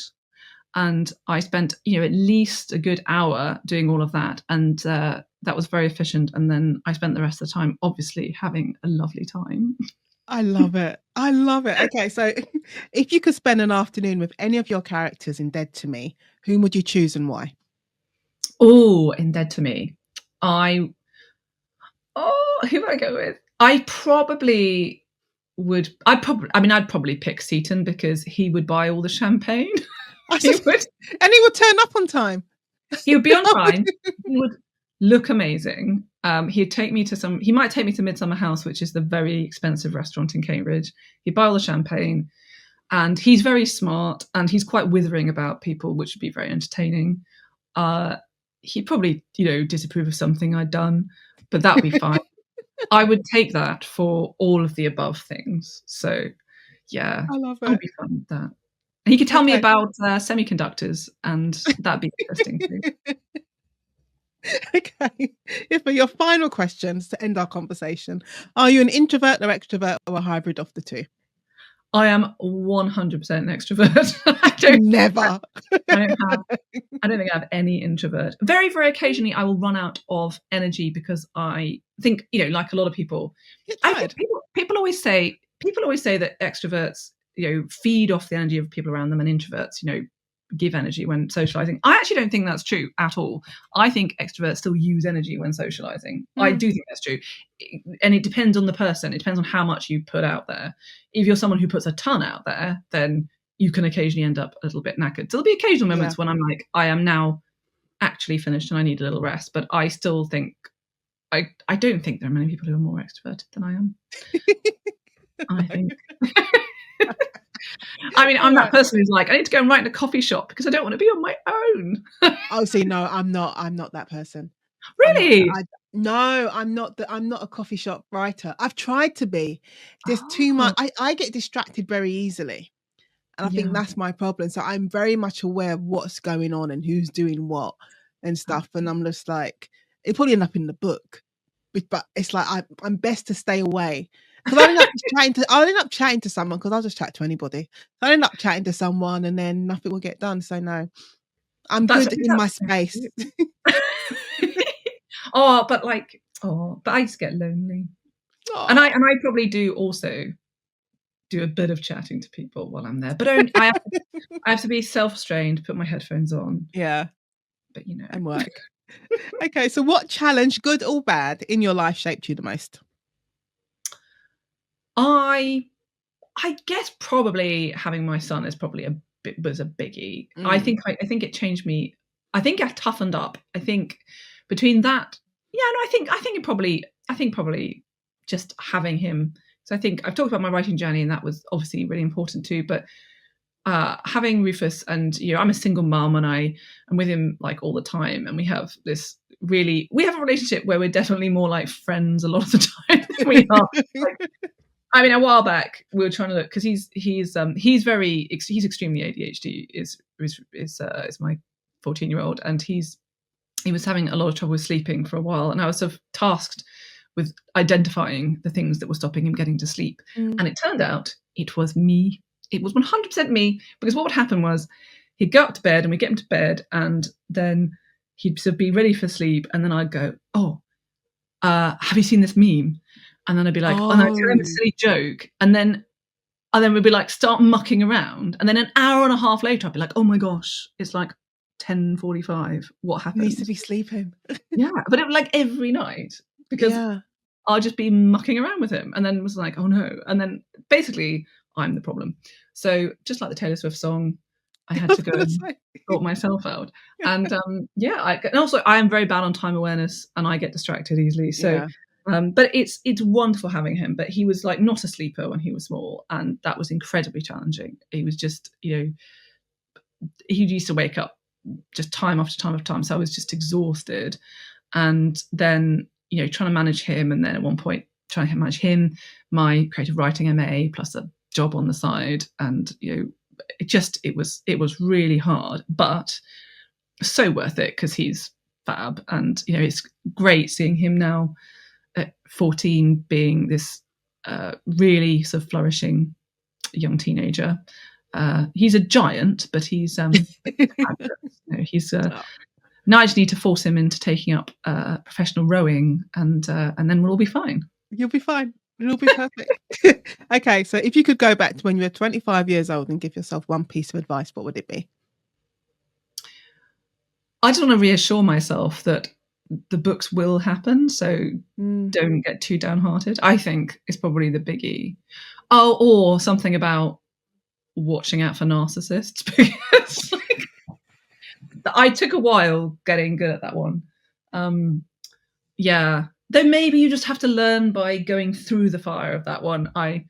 And I spent, at least a good hour doing all of that, and that was very efficient. And then I spent the rest of the time, obviously, having a lovely time. I love it. I love it. Okay, so if you could spend an afternoon with any of your characters in Dead to Me, whom would you choose and why? Oh, in Dead to Me, who would I go with? I'd probably pick Seaton because he would buy all the champagne. I He just, would. and he would turn up on time. He would be on time. He would look amazing. He might take me to Midsummer House, which is the very expensive restaurant in Cambridge. He'd buy all the champagne, and he's very smart, and he's quite withering about people, which would be very entertaining. He'd probably, disapprove of something I'd done, but that'd be fine. I would take that for all of the above things. So, yeah, I love I'd it. be fine with that. And he could tell me Okay. about semiconductors, and that'd be interesting too. Okay. If for your final questions to end our conversation, are you an introvert or extrovert or a hybrid of the two? I am 100% an extrovert. Never. I don't have I don't think I have any introvert. Very, very occasionally I will run out of energy because I think, like a lot of people, Get I think tired. people always say that extroverts, feed off the energy of people around them, and introverts, give energy when socializing. I actually don't think that's true at all. I think extroverts still use energy when socializing. I do think that's true. And it depends on the person. It depends on how much you put out there. If you're someone who puts a ton out there, then you can occasionally end up a little bit knackered. So there'll be occasional moments when I'm like, I am now actually finished and I need a little rest. But I still think, I don't think there are many people who are more extroverted than I am. I think. I'm that person who's like, I need to go and write in a coffee shop because I don't want to be on my own. Oh, see, no, I'm not that person. Really? No, I'm not a coffee shop writer. I've tried to be. There's too much. Oh, I get distracted very easily. And I think yeah. that's my problem. So I'm very much aware of what's going on and who's doing what and stuff. And I'm just like, it probably end up in the book, but it's like I'm best to stay away because I'll end up chatting to someone because I'll just chat to anybody. I'll end up chatting to someone and then nothing will get done. So no, I'm good in my space. But I just get lonely. And I probably do also do a bit of chatting to people while I'm there. But I have to be self-restrained, put my headphones on. Yeah. But and work. Okay, so what challenge, good or bad, in your life shaped you the most? I guess probably having my son is probably was a biggie. I think it changed me. I think I toughened up. I think between that, I think probably just having him. So I think I've talked about my writing journey, and that was obviously really important too. But having Rufus, and I'm a single mum, and I'm with him like all the time, and we have a relationship where we're definitely more like friends a lot of the time than we are. A while back we were trying to look because he's extremely ADHD. Is my 14-year-old, and he was having a lot of trouble with sleeping for a while, and I was sort of tasked with identifying the things that were stopping him getting to sleep. And it turned out it was me. It was 100% me, because what would happen was he'd go up to bed and we'd get him to bed, and then he'd sort of be ready for sleep, and then I'd go, have you seen this meme? And then I'd be like, and I'd tell him a silly joke, and then we'd be like, start mucking around, and then an hour and a half later I'd be like, oh my gosh, it's like 10:45, what He needs to happened? be sleeping. Yeah, but it was like every night because I'll just be mucking around with him, and then was like, oh no, and then basically I'm the problem. So just like the Taylor Swift song, I had to go and sort myself out. And and also I am very bad on time awareness, and I get distracted easily. So, but it's wonderful having him. But he was like not a sleeper when he was small, and that was incredibly challenging. He was just, he used to wake up just time after time after time. So I was just exhausted, and then trying to manage him, and then at one point trying to manage him, my creative writing MA plus a job on the side, and it was really hard, but so worth it because he's fab, and it's great seeing him now at 14 being this really sort of flourishing young teenager. He's a giant, but he's he's now I just need to force him into taking up professional rowing, and then we'll all be fine. You'll be fine. It'll be perfect. Okay, so if you could go back to when you were 25 years old and give yourself one piece of advice, what would it be? I just want to reassure myself that the books will happen, so don't get too downhearted. I think it's probably the biggie. Oh, or something about watching out for narcissists, because I took a while getting good at that one. Though maybe you just have to learn by going through the fire of that one. I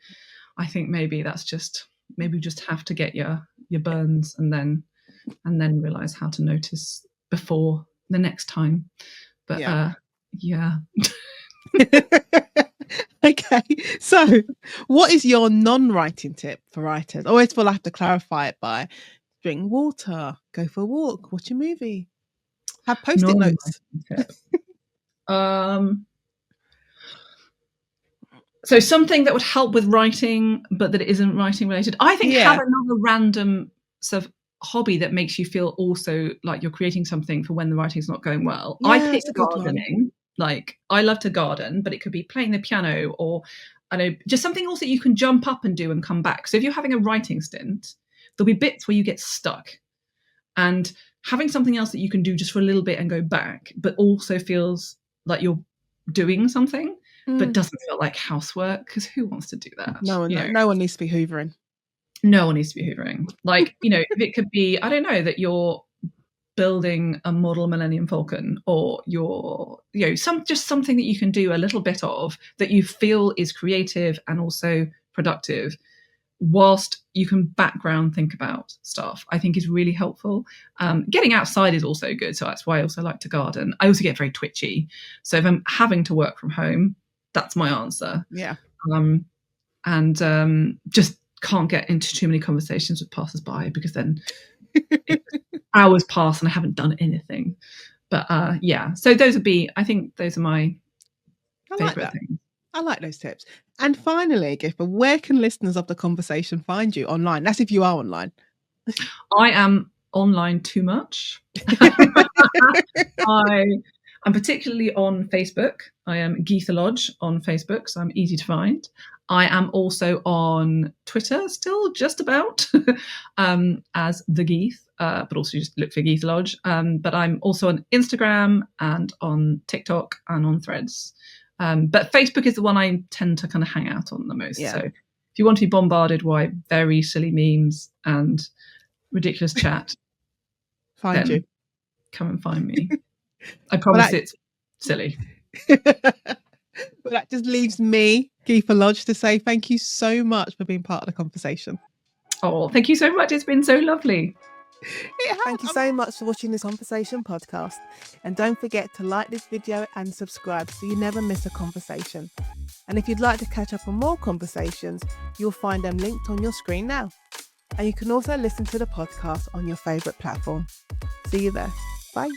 think maybe you just have to get your burns and then realize how to notice before the next time. But yeah. Okay, so what is your non-writing tip for writers? I always feel I have to clarify it by drink water, go for a walk, watch a movie, have post-it notes. So something that would help with writing, but that it isn't writing related. I think have another random sort of hobby that makes you feel also like you're creating something for when the writing's not going well. I picked gardening. Like I love to garden, but it could be playing the piano, or I know just something else that you can jump up and do and come back. So if you're having a writing stint, there'll be bits where you get stuck, and having something else that you can do just for a little bit and go back, but also feels like you're doing something, but doesn't feel like housework, because who wants to do that? No one needs to be hoovering. No one needs to be hoovering. Like, if it could be, I don't know, that you're building a model Millennium Falcon, or you're, just something that you can do a little bit of that you feel is creative and also productive, whilst you can background think about stuff, I think is really helpful. Getting outside is also good. So that's why I also like to garden. I also get very twitchy. So if I'm having to work from home, that's my answer. Yeah. Just can't get into too many conversations with passers-by, because then hours pass and I haven't done anything. But so those are my favorite things. I like those tips. And finally, Gytha, where can listeners of the conversation find you online? That's if you are online. I am online too much. I'm particularly on Facebook. I am GythaLodge on Facebook, so I'm easy to find. I am also on Twitter, still just about, as the Gyth, but also just look for GythaLodge. But I'm also on Instagram and on TikTok and on Threads. But Facebook is the one I tend to kind of hang out on the most. Yeah. So if you want to be bombarded by very silly memes and ridiculous chat, come and find me. I promise it's silly. But that just leaves me, GythaLodge, to say thank you so much for being part of the conversation. Oh, thank you so much. It's been so lovely. Thank you so much for watching this Conversation podcast. And don't forget to like this video and subscribe so you never miss a conversation. And if you'd like to catch up on more conversations, you'll find them linked on your screen now. And you can also listen to the podcast on your favourite platform. See you there. Bye.